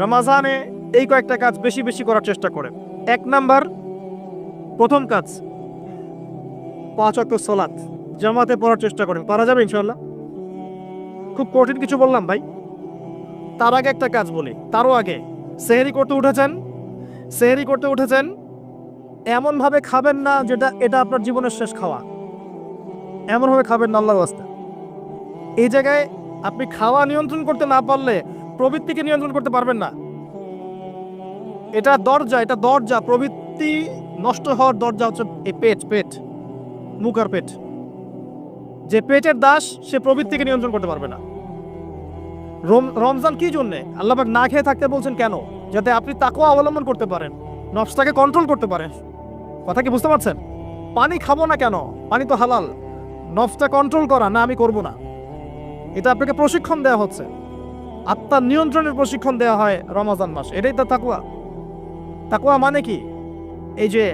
রমজানে এই কয়েকটা কাজ বেশি বেশি করার চেষ্টা করেন। 1 নাম্বার, প্রথম কাজ 5 ওয়াক্ত সালাত জামাতে পড়ার চেষ্টা করেন। পারা যাবে ইনশাআল্লাহ? খুব কঠিন কিছু বললাম ভাই? তার আগে একটা কাজ বলি, তারও আগে সেহরি করতে উঠেছেন এমনভাবে খাবেন না যেটা এটা আপনার জীবনের শেষ খাওয়া। এমনভাবে খাবেন না আল্লাহর ওয়াস্তে। এই জায়গায় আপনি খাওয়া নিয়ন্ত্রণ করতে না পারলে প্রবৃত্তিকে নিয়ন্ত্রণ করতে পারবেন না। এটা দরজা। প্রবৃত্তি নষ্ট হওয়ার দরজা হচ্ছে এই পেট, মুখ আর পেট। যে পেটের দাস সে প্রবৃত্তিকে নিয়ন্ত্রণ করতে পারবে না। রমজান কি জন্যে আল্লাহ পাক না খেয়ে থাকতে বলছেন কেন? যাতে আপনি তাকওয়া অবলম্বন করতে পারেন, নফসটাকে কন্ট্রোল করতে পারেন। কথা কি বুঝতে পারছেন? পানি খাবো না কেন? পানি তো হালাল। নফসটা কন্ট্রোল করা, না আমি করব না, এটা আপনাকে প্রশিক্ষণ দেওয়া হচ্ছে। আত্মার নিয়ন্ত্রণের প্রশিক্ষণ দেওয়া হয় রমজান মাস। এটাই তো তাকওয়া। তাকওয়া মানে কি? এই যে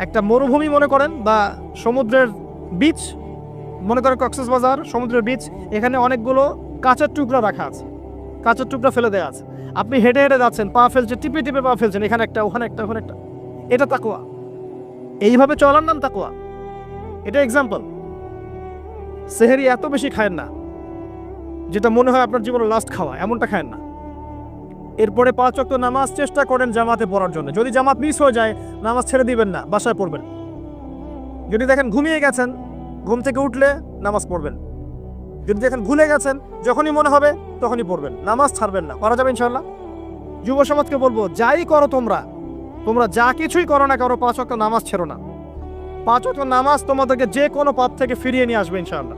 একটা মরুভূমি মনে করেন, বা সমুদ্রের বিচ মনে করেন, কক্সবাজার সমুদ্রের বিচ, এখানে অনেকগুলো কাঁচের টুকরা রাখা আছে, কাঁচের টুকরা ফেলে দেওয়া আছে। আপনি হেঁটে হেঁটে যাচ্ছেন, পা ফেলছেন, টিপে পা ফেলছেন, এখানে একটা, ওখানে একটা, ওখানে একটা। এটা তাকওয়া। এইভাবে চলার নাম তাকওয়া। এটা এক্সাম্পল। সেহরি এত বেশি খায়েন না যেটা মনে হয় আপনার জীবনের লাস্ট খাওয়া, এমনটা খায়েন না। এরপরে 5 ওয়াক্ত নামাজ চেষ্টা করেন জামাতে পড়ার জন্য। যদি জামাত মিস হয়ে যায়, নামাজ ছেড়ে দিবেন না, বাসায় পড়বেন। যদি দেখেন ঘুমিয়ে গেছেন, ঘুম থেকে উঠলে নামাজ পড়বেন। যদি দেখেন ভুলে গেছেন, যখনই মনে হবে তখনই পড়বেন, নামাজ ছাড়বেন না। করা যাবে ইনশাআল্লাহ? যুব সমাজকে বলবো, যাই করো তোমরা যা কিছুই করো না করো, 5 ওয়াক্ত নামাজ ছেড়ো না। 5 ওয়াক্ত নামাজ তোমাদেরকে যে কোনো পাপ থেকে ফিরিয়ে নিয়ে আসবে ইনশাআল্লাহ।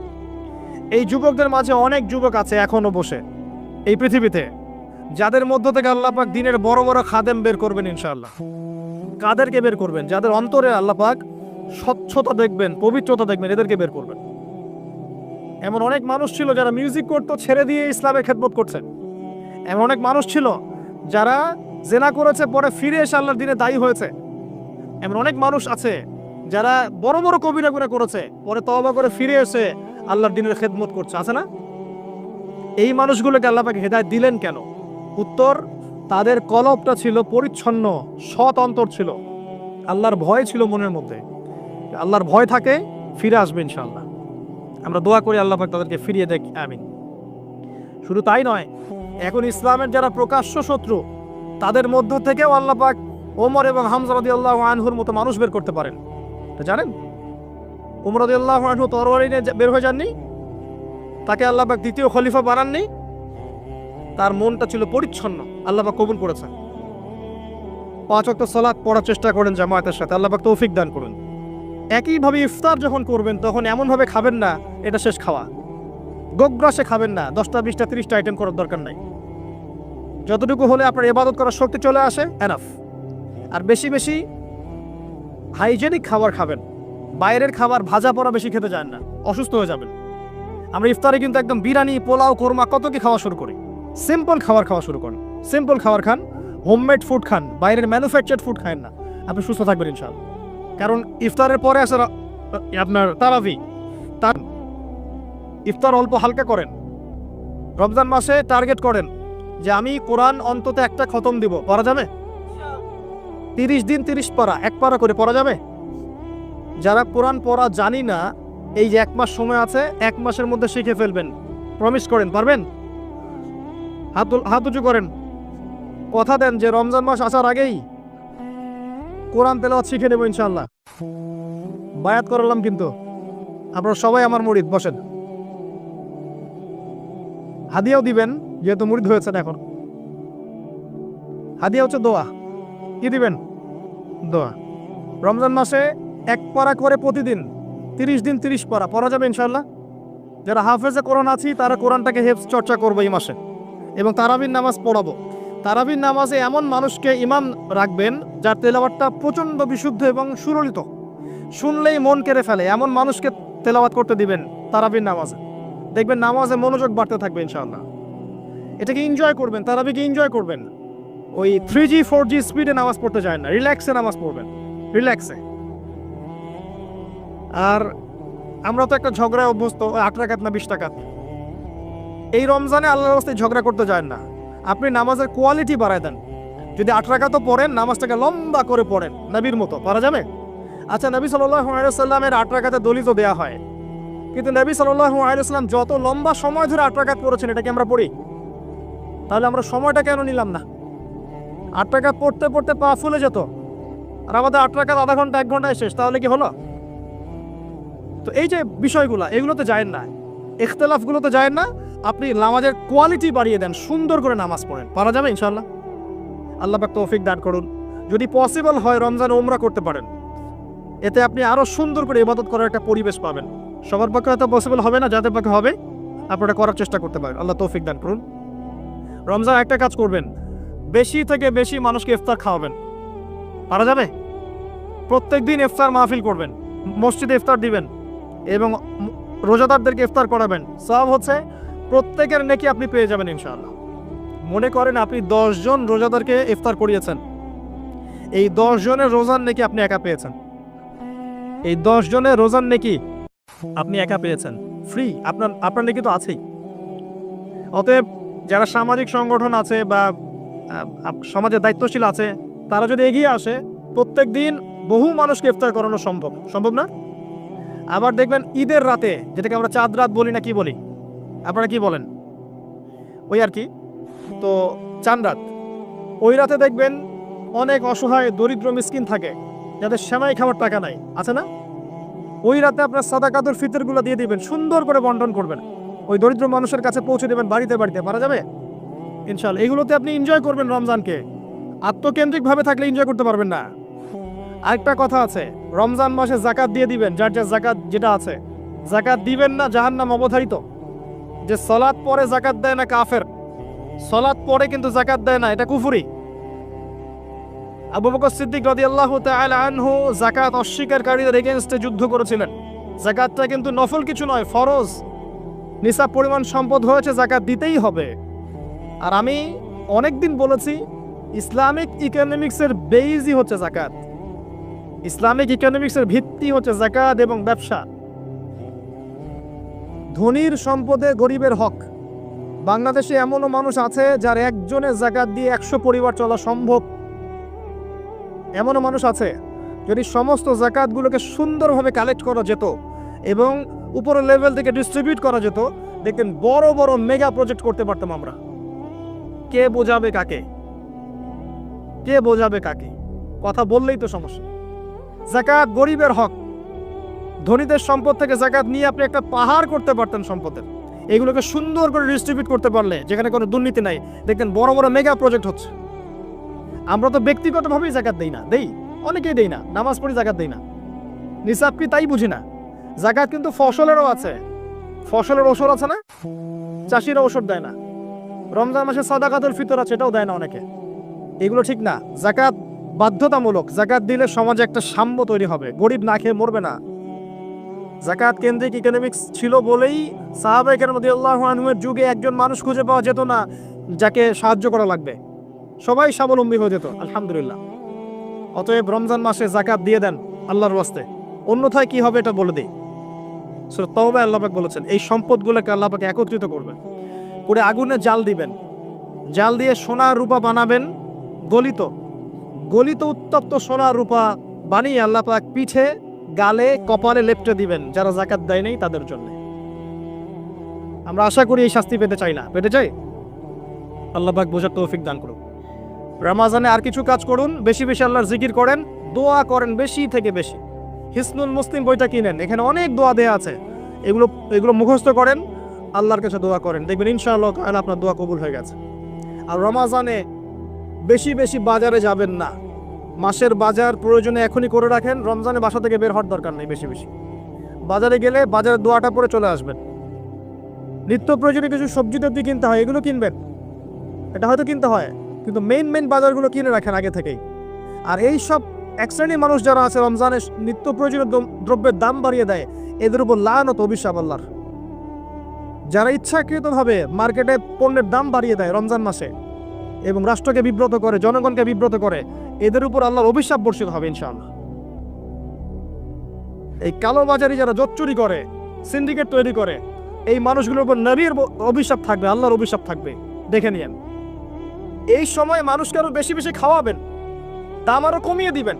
এই যুবকদের মাঝে অনেক যুবক আছে এখনো বসে এই পৃথিবীতে, যাদের মধ্য থেকে আল্লাহ পাক দিনের বড় বড় খাদেম বের করবেন ইনশাআল্লাহ। কাদেরকে বের করবেন? যাদের অন্তরে আল্লাহ পাক স্বচ্ছতা দেখবেন, পবিত্রতা দেখবেন, এদেরকে বের করবেন। এমন অনেক মানুষ ছিল যারা মিউজিক করতো, ছেড়ে দিয়ে ইসলামের খেদমত করছেন। এমন অনেক মানুষ ছিল যারা জেনা করেছে, পরে ফিরে এসে আল্লাহর দিনে দায়ী হয়েছে। এমন অনেক মানুষ আছে যারা বড় বড় কবিরা গুনাহ করেছে, পরে তওবা করে ফিরে এসে আল্লাহর দিনের খেদমত করছে, আছে না? এই মানুষগুলোকে আল্লাহ পাক হেদায়েত দিলেন কেন? উত্তর, তাদের কলবটা ছিল পরিচ্ছন্ন, সৎ অন্তর ছিল, আল্লাহর ভয় ছিল মনের মধ্যে। আল্লাহর ভয় থাকে, ফিরে আসবে ইনশাআল্লাহ। আমরা দোয়া করি আল্লাহ পাক তাদেরকে ফিরিয়ে দেখ, আমিন। শুধু তাই নয়, এখন ইসলামের যারা প্রকাশ্য শত্রু, তাদের মধ্য থেকেও আল্লাহ পাক ওমর এবং হামজা রাদিয়াল্লাহু আনহুর মতো মানুষ বের করতে পারেন। এটা জানেন? ওমর রাদিয়াল্লাহু আনহু তরবারি নিয়ে বের হয়ে যাননি, তাকে আল্লাহ পাক দ্বিতীয় খলিফা বানাননি। তার মনটা ছিল পরিচ্ছন্ন, আল্লাহ পাক কবুল করেছেন। 5 ওয়াক্ত সালাত পড়ার চেষ্টা করেন জামায়াতের সাথে, আল্লাহ পাক তৌফিক দান করুন। একইভাবে ইফতার যখন করবেন, তখন এমনভাবে খাবেন না এটা শেষ খাওয়া। গোগ্রাসে খাবেন না, 10টা 20টা 30টা আইটেম করার দরকার নাই। যতটুকু হলে আপনার ইবাদত করার শক্তি চলে আসে, এনাফ। আর বেশি বেশি হাইজেনিক খাবার খাবেন। বাইরের খাবার ভাজা পোড়া বেশি খেতে যান না, অসুস্থ হয়ে যাবেন। আমরা ইফতারে কিন্তু একদম বিরিয়ানি, পোলাও, কোরমা কত কি খাওয়া শুরু করি। সিম্পল খাবার খাওয়া শুরু করেন, সিম্পল খাবার খান, হোমমেড ফুড খান, বাইরের ম্যানুফ্যাকচার্ড ফুড খান না। আপনি সুস্থ থাকবেন ইনশাআল্লাহ। কারণ ইফতারের পরে আসে আপনার তারাবি। তার ইফতার অল্প হালকা করেন। রমজান মাসে টার্গেট করেন যে আমি কোরআন অন্তত একটা খতম দিব। পড়া যাবে? 30 দিন 30 পারা, 1 পারা করে পড়া যাবে? যারা কোরআন পড়া জানি না, এই যে 1 মাস সময় আছে, 1 মাসের মধ্যে শিখে ফেলবেন। প্রমিস করেন, পারবেন? হাত উঁচু করেন, কথা দেন যে রমজান মাস আসার আগেই কোরআন তেলাওয়াত শিখে নেব ইনশাআল্লাহ। বায়াত করলাম কিন্তু, আপনারা সবাই আমার মুরিদ। বসেন, হাদিয়াও দিবেন যেহেতু মুরিদ হয়েছেন। এখন হাদিয়া হচ্ছে দোয়া। কি দিবেন? দোয়া। রমজান মাসে 1 পারা করে প্রতিদিন, 30 দিন 30 পারা পড়া যাবে ইনশাআল্লাহ। যারা হাফেজে কোরআন আছি তারা কোরআনটাকে হেফজ চর্চা করবো এই মাসে, এবং তারাবির নামাজ পড়াবো। তারাবির নামাজে এমন মানুষকে ইমাম রাখবেন যার তেলাওয়াতটা প্রচণ্ড বিশুদ্ধ এবং সুললিত, শুনলেই মন কেড়ে ফেলে, এমন মানুষকে তেলাওয়াত করতে দিবেন তারাবির নামাজে। দেখবেন নামাজে মনোযোগ বাড়তে থাকবে ইনশাআল্লাহ। এটাকে এনজয় করবেন, তারাবিকে এনজয় করবেন। ওই 3G 4G স্পিডে নামাজ পড়তে যায় না, রিল্যাক্সে নামাজ পড়বেন, রিল্যাক্সে। আর আমরা তো একটা ঝগড়ায় অভ্যস্ত, 8 রাকাত না 20 রাকাত। এই রমজানে আল্লাহর রাস্তায় ঝগড়া করতে যায় না। আপনি নামাজের কোয়ালিটি বাড়ায় দেন। যদি 8 রাকাতও পড়েন, নামাজটাকে লম্বা করে পড়েন নবীর মতো, পারা যাবে? আচ্ছা, নবী সাল্লাল্লাহু আলাইহি ওয়াসাল্লামের 8 রাকাতে দলিত দেয়া হয়, কিন্তু নবী সাল্লাল্লাহু আলাইহি ওয়াসাল্লাম যত লম্বা সময় ধরে 8 রাকাত পড়েছেন, এটা কি আমরা পড়ি? তাহলে আমরা সময়টা কেন নিলাম না? 8 রাকাত পড়তে পড়তে পা ফুলে যেত, আর আমাদের 8 রাকাত আধা ঘন্টা 1 ঘন্টায় শেষ, তাহলে কি হলো? তো এই যে বিষয়গুলো, এগুলোতে যায়েন না, ইখতিলাফগুলোতে যায়েন না। আপনি নামাজের কোয়ালিটি বাড়িয়ে দেন, সুন্দর করে নামাজ পড়েন, পারা যাবে ইনশাআল্লাহ। আল্লাহ পাক তৌফিক দান করুন। যদি পসিবল হয় রমজানে উমরা করতে পারেন, এতে আপনি আরো সুন্দর করে ইবাদত করার একটা পরিবেশ পাবেন। সবার পক্ষে হয়তো পসিবল হবে না, যাদের পক্ষে হবে আপনারা করার চেষ্টা করতে পারেন। আল্লাহ তৌফিক দান করুন। রমজান একটা কাজ করবেন, বেশি থেকে বেশি মানুষকে ইফতার খাওয়াবেন, পারা যাবে? প্রত্যেকদিন ইফতার মাহফিল করবেন, মসজিদে ইফতার দিবেন এবং রোজাদারদেরকে ইফতার করাবেন। সওয়াব হচ্ছে প্রত্যেকের নেকি আপনি পেয়ে যাবেন ইনশাআল্লাহ। মনে করেন আপনি 10 জন রোজাদারকে ইফতার করিয়েছেন, এই 10 জনের রোজার নেকি আপনি একা পেয়েছেন। এই 10 জনের রোজার নেকি আপনি একা পেয়েছেন, ফ্রি। আপনার নেকি তো আছেই। অতএব যারা সামাজিক সংগঠন আছে বা সমাজের দায়িত্বশীল আছে, তারা যদি এগিয়ে আসে, প্রত্যেক দিন বহু মানুষকে ইফতার করানো সম্ভব না? আবার দেখবেন ঈদের রাতে, যেটাকে আমরা চাঁদ রাত বলি না কি বলি, আপনারা কি বলেন? ওই আর কি, তো চাঁদ রাত, ওই রাতে দেখবেন অনেক অসহায় দরিদ্র মিসকিন থাকে, যাদের সেমাই খাওয়ার টাকা নাই, আছে না? ওই রাতে আপনার সাদাকাতুল ফিতরগুলো দিয়ে দিবেন, সুন্দর করে বন্টন করবেন, ওই দরিদ্র মানুষের কাছে পৌঁছে দেবেন বাড়িতে বাড়িতে, পারা যাবে ইনশাআল্লাহ। এগুলোতে আপনি এনজয় করবেন রমজানকে। আত্মকেন্দ্রিকভাবে থাকলে এনজয় করতে পারবেন না। আরেকটা কথা আছে, রমজান মাসে যাকাত দিয়ে দিবেন, যার যাকাত যেটা আছে। যাকাত দিবেন না, জাহান্নাম অবধারিত। যে সালাত পরে যাকাত দেয় না কাফের, সালাত পরে কিন্তু যাকাত দেয় না, এটা কুফরি। আবু বকর সিদ্দিক রাদিয়াল্লাহু তাআলা আনহু যাকাত অস্বীকারীদের এগেইনস্টে যুদ্ধ করেছিলেন। যাকাতটা কিন্তু নফল কিছু নয়, ফরজ। নিসাব পরিমাণ সম্পদ হয়েছে, যাকাত দিতেই হবে। আর আমি অনেকদিন বলেছি, ইসলামিক ইকোনমিক্সের বেইজই হচ্ছে যাকাত। ইসলামিক ইকোনমিক্সের ভিত্তি হচ্ছে যাকাত এবং ব্যবসা। ধনীর সম্পদে গরিবের হক। বাংলাদেশে এমনও মানুষ আছে যার একজনের যাকাত দিয়ে 100 পরিবার চলা সম্ভব। এমনও মানুষ আছে, যদি সমস্ত যাকাতগুলোকে সুন্দরভাবে কালেক্ট করা যেত এবং উপরের লেভেল থেকে ডিস্ট্রিবিউট করা যেত, দেখেন বড় বড় মেগা প্রজেক্ট করতে পারতাম আমরা। কে বোঝাবে কাকে? কে বোঝাবে কাকে? কথা বললেই তো সমস্যা। যাকাত গরিবের হক। ধনীদের সম্পদ থেকে যাকাত নিয়ে আপনি একটা পাহাড় করতে পারতেন সম্পদের। এগুলোকে সুন্দর করে ডিস্ট্রিবিউট করতে পারলে, যেখানে কোনো দুর্নীতি নাই, দেখবেন বড় বড় মেগা প্রজেক্ট হচ্ছে। আমরা তো ব্যক্তিগতভাবেই যাকাত দেই না, অনেকেই দেই না, নামাজ পড়ি যাকাত দেই না, নিসাব কি তাই বুঝি না। যাকাত কিন্তু ফসলেরও আছে, ফসলের ওষুধ আছে না, চাষিরা ওষুধ দেয় না। রমজান মাসে সাদাকাতুল ফিতর আছে, এটাও দেয় না অনেকে। এগুলো ঠিক না। যাকাত বাধ্যতামূলক। যাকাত দিলে সমাজে একটা সাম্য তৈরি হবে, গরিব না খেয়ে মরবে না। যাকাত কেন্দ্রিক ইকোনমিক্স ছিল বলেই সাহাবায়ে কেরাম রাদিয়াল্লাহু আনহুমের যুগে একজন মানুষ খুঁজে পাওয়া যেত না যাকে সাহায্য করা লাগবে, সবাই স্বাবলম্বী হয়ে যেত, আলহামদুলিল্লাহ। অতএব রমজান মাসে যাকাত দিয়ে দেন আল্লাহর ওয়াস্তে, অন্যথায় কি হবে এটা বলে দিই। সূরা তাওবায় আল্লাহ পাক বলেছেন, এই সম্পদগুলোকে আল্লাহ পাক একত্রিত করবেন, করে আগুনে জাল দিবেন, জাল দিয়ে সোনা রূপা বানাবেন, গলিত গলিত উত্তপ্ত সোনা রূপা বানিয়ে আল্লাহ পাক পিঠে, গালে, কপালে লেপটে দিবেন যারা যাকাত দেয় নাই তাদের জন্য। আমরা আশা করি এই শাস্তি পেতে চাই না, পেতে চাই? আল্লাহ পাক বোঝার তৌফিক দান করুন। রমজানে আর কিছু কাজ করুন, বেশি বেশি আল্লাহর জিকির করেন, দোয়া করেন বেশি থেকে বেশি। হিসনুল মুসলিম বইটা কিনেন, এখানে অনেক দোয়া দেয়া আছে, এগুলো মুখস্থ করেন, আল্লাহর কাছে দোয়া করেন, দেখবেন ইনশাআল্লাহ তাআলা আপনার দোয়া কবুল হয়ে গেছে। আর রমজানে বেশি বেশি বাজারে যাবেন না। মাসের বাজার প্রয়োজনে এখনই করে রাখেন, রমজানে বাসা থেকে বের হওয়ার দরকার নেই। বেশি বেশি বাজারে গেলে বাজারের দোয়াটা পরে চলে আসবেন। নিত্য প্রয়োজনীয় কিছু সবজি টবজি কিনতে হয়, এগুলো কিনবেন, এটা হয়তো কিনতে হয়, কিন্তু মেইন বাজারগুলো কিনে রাখেন আগে থেকেই। আর এই সব এক শ্রেণীর মানুষ যারা আছে রমজানে নিত্য প্রয়োজনীয় দ্রব্যের দাম বাড়িয়ে দেয়, এদের উপর লানত অভিশাপ আল্লাহর। যারা ইচ্ছাকৃতভাবে মার্কেটে পণ্যের দাম বাড়িয়ে দেয় রমজান মাসে এবং রাষ্ট্রকে বিব্রত করে, জনগণকে বিব্রত করে, এদের উপর আল্লাহর অভিশাপ বর্ষিত হবে ইনশাআল্লাহ। এই কালোবাজারি যারা জোচ্চুরি করে, সিন্ডিকেট তৈরি করে, এই মানুষগুলোর উপর নবীর অভিশাপ থাকবে, আল্লাহর অভিশাপ থাকবে, দেখে নিয়েন। এই সময় মানুষকে আরো বেশি বেশি খাওয়াবেন, দাম আরো কমিয়ে দিবেন।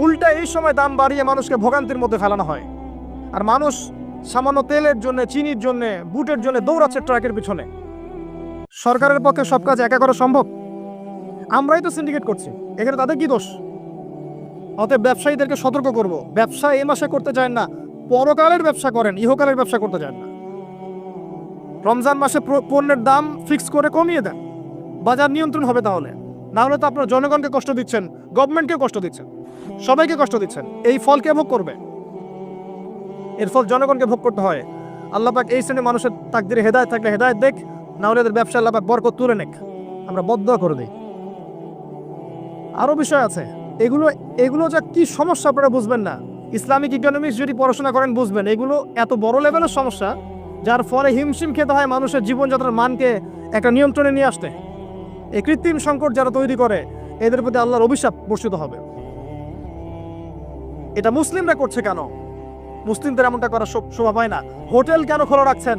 উল্টা এই সময় দাম বাড়িয়ে মানুষকে ভোগান্তির মধ্যে ফেলানো হয়। আর মানুষ সামান্য তেলের জন্য, চিনির জন্য, বুটের জন্য দৌড়াচ্ছে ট্রাকের পিছনে। সরকারের পক্ষে সব কাজ একা করা সম্ভব? আমরাই তো সিন্ডিকেট করছি, এখানে তাদের কি দোষ? অতএব ব্যবসায়ীদেরকে সতর্ক করব, ব্যবসা এই মাসে করতে চান না, পরকালের ব্যবসা করেন, ইহকালের ব্যবসা করতে চান না। রমজান মাসে পণ্যের দাম ফিক্স করে কমিয়ে দেন, বাজার নিয়ন্ত্রণ হবে। তাহলে না হলে তো আপনার জনগণকে কষ্ট দিচ্ছেন, গভর্নমেন্টকে কষ্ট দিচ্ছেন, সবাইকে কষ্ট দিচ্ছেন। এই ফল কে ভোগ করবে? এর ফল জনগণকে ভোগ করতে হয়। আল্লাহ পাক এই শ্রেণীর মানুষের তাকদিরে হেদায়েত থাকলে হেদায়েত দেখ, না হলে এদের ব্যবসা আল্লাহ পাক বরকত তুলে নেক, আমরা বদদোয়া করে দিই। আরো বিষয় আছে, এগুলো যা কি সমস্যা আপনারা বুঝবেন না। ইসলামিক ইকোনমিক্স যদি পড়াশোনা করেন বুঝবেন, এগুলো এত বড় লেভেলের সমস্যা যার ফলে হিমশিম খেতে হয় মানুষের জীবনযাত্রার মানকে একটা নিয়ন্ত্রণে নিয়ে আসতে। এই কৃত্রিম সংকট যারা তৈরি করে, এদের প্রতি আল্লাহর অভিশাপ বর্ষিত হবে। এটা মুসলিমরা করছে কেন? মুসলিমদের এমনটা করা শোভা পায় না। হোটেল কেন খোলা রাখছেন?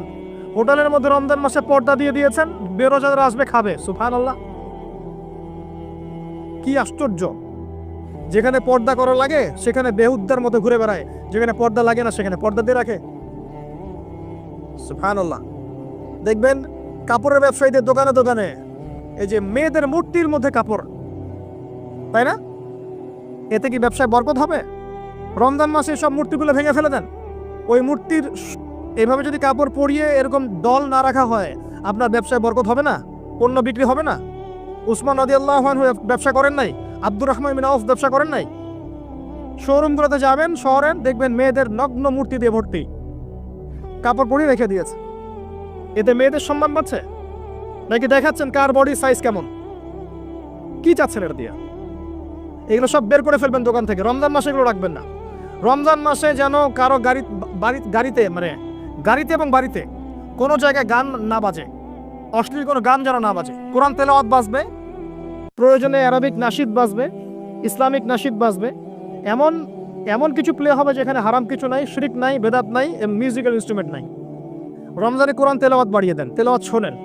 হোটেলের মধ্যে রমজান মাসে পর্দা দিয়ে দিয়েছেন, বেরোজাদার আসবে খাবে। সুবহানাল্লাহ, কি আশ্চর্য! যেখানে পর্দা করা লাগে সেখানে বেহুদ্দার মতো ঘুরে বেড়ায়, যেখানে পর্দা লাগে না সেখানে পর্দা দিয়ে রাখে। সুবহানাল্লাহ। দেখবেন কাপড়ের ব্যবসায়ীদের দোকানে দোকানে এই যে মেয়েদের মূর্তির মধ্যে কাপড়, তাই না? এতে কি ব্যবসায় বরকত হবে? রমজান মাসে সব মূর্তিগুলো ভেঙে ফেলে দেন। ওই মূর্তির এভাবে যদি কাপড় পরিয়ে এরকম দল না রাখা হয়, আপনার ব্যবসায় বরকত হবে না, পণ্য বিক্রি হবে না। উসমান রাদিয়াল্লাহু আনহু ব্যবসা করেন নাই? আব্দুর রহমান বিন আউফ ব্যবসা করেন নাই? শোরুমগুলোতে যাবেন শহরে, দেখবেন মেয়েদের নগ্ন মূর্তি দিয়ে ভর্তি, কাপড় পরিয়ে রেখে দিয়েছে। এতে মেয়েদের সম্মান পাচ্ছে নাকি দেখাচ্ছেন কার বডি সাইজ কেমন? কি চাচ্ছেন এটা দিয়ে? এগুলো সব বের করে ফেলবেন দোকান থেকে। রমজান মাসে এগুলো রাখবেন না। রমজান মাসে যেন কারো গাড়িতে এবং বাড়িতে কোনো জায়গায় গান না বাজে, অশ্লীল কোনো গান যেন না বাজে। কোরআন তেলাওয়াত বাজবে, প্রয়োজনে অ্যারাবিক নাশিদ বাজবে, ইসলামিক নাশিদ বাজবে। এমন কিছু প্লে হবে যেখানে হারাম কিছু নাই, শিরক নাই, বেদাত নাই, মিউজিক্যাল ইনস্ট্রুমেন্ট নাই। রমজানে কোরআন তেলাওয়াত বাড়িয়ে দেন, তেলাওয়াত শোনেন।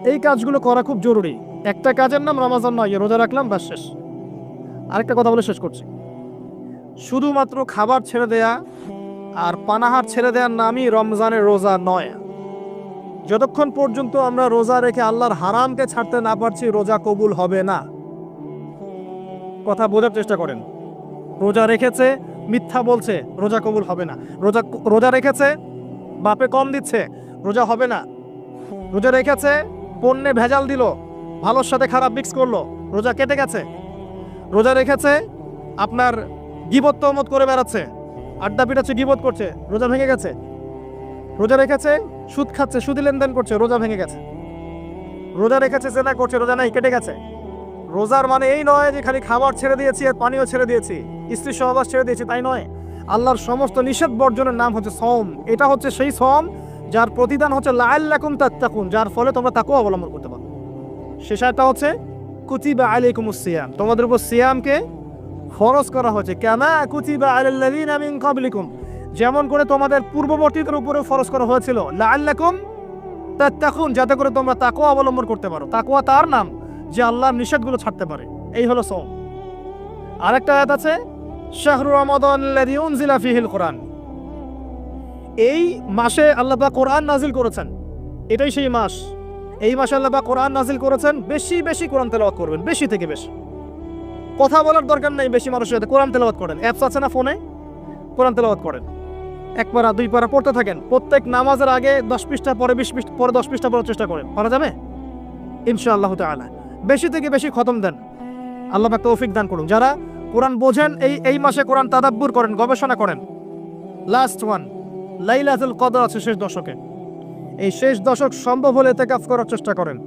এই কাজগুলো করা খুব জরুরি। একটা কাজের নাম রমজান নয়, রোজা রাখলাম বাস শেষ। আরেকটা কথা বলে শেষ করছি, শুধুমাত্র খাবার ছেড়ে দেয়া আর পানাহার ছেড়ে দেওয়ার নামই রমজানের রোজা নয়। যতক্ষণ পর্যন্ত আমরা রোজা রেখে আল্লাহর হারামকে ছাড়তে না পারছি, রোজা কবুল হবে না। কথা বোঝার চেষ্টা করেন। রোজা রেখেছে, মিথ্যা বলছে, রোজা কবুল হবে না। রোজা রেখেছে, বাপে কম দিচ্ছে, রোজা হবে না। রোজা রেখেছে, পণ্যে ভেজাল দিল, ভালোর সাথে খারাপ মিক্স করলো, রোজা কেটে গেছে। রোজা রেখেছে, আপনার গীবত তহমত করে বেড়াচ্ছে, আড্ডা পিটাচ্ছে, গীবত করছে, রোজা ভেঙে গেছে। রোজা রেখেছে, সুদ খাচ্ছে, সুদি লেনদেন করছে, রোজা ভেঙে গেছে। রোজা রেখেছে, জেনা করছে, রোজা নাই, কেটে গেছে। রোজার মানে এই নয় যে খালি খাবার ছেড়ে দিয়েছি আর পানিও ছেড়ে দিয়েছি, স্ত্রী সহবাস ছেড়ে দিয়েছি, তাই নয়। আল্লাহর সমস্ত নিষেধ বর্জনের নাম হচ্ছে সওম। এটা হচ্ছে সেই সওম যার প্রতিদান হচ্ছে লাআল্লাকুম তাত্তাকুন, যার ফলে তোমরা তাকওয়া অবলম্বন করতে পারো। শেষটা হচ্ছে কুতিবা আলাইকুমুস সিয়াম, তোমাদের উপর সিয়ামকে ফরজ করা হয়েছে। কামা কুতিবা আলাল্লাযিনা মিন ক্বাবলিকুম, যেমন করে তোমাদের পূর্ববর্তীদের উপরে ফরজ করা হয়েছিল, লাআল্লাকুম তাত্তাকুন, যাতে করে তোমরা তাকওয়া অবলম্বন করতে পারো। তাকওয়া তার নাম যে আল্লাহর নিষেধগুলো ছাড়তে পারে। এই হলো সওম। আরেকটা আয়াত আছে, শাহরু রমাদানাল্লাযী উনজিলা ফীহিল কুরআন, এই মাসে আল্লাহ পাক কোরআন নাজিল করেছেন। এটাই সেই মাস। এই মাসে আল্লাহ পাক কোরআন নাজিল করেছেন। বেশি বেশি কোরআন তেলাওয়াত করবেন, বেশি থেকে বেশি। কথা বলার দরকার নেই, বেশি মানুষের সাথে কোরআন তেলাওয়াত করেন। অ্যাপস আছে না ফোনে, কোরআন তেলাওয়াত করেন। এক পারা দুই পারা পড়তে থাকেন। প্রত্যেক নামাজের আগে 10 পৃষ্ঠা, পরে 20 পৃষ্ঠা, পরে 10 পৃষ্ঠা পড়ার চেষ্টা করেন। পারা যাবে ইনশাআল্লাহ তাআলা। বেশি থেকে বেশি খতম দেন, আল্লাহ পাক তৌফিক দান করুন। যারা কোরআন বোঝেন, এই মাসে কোরআন তাদাব্বুর করেন, গবেষণা করেন। লাস্ট ওয়ান, লাইলাতুল কদর আছে শেষ দশকে। এই শেষ দশক সম্ভব হলে ইতিকাফ করার চেষ্টা করেন।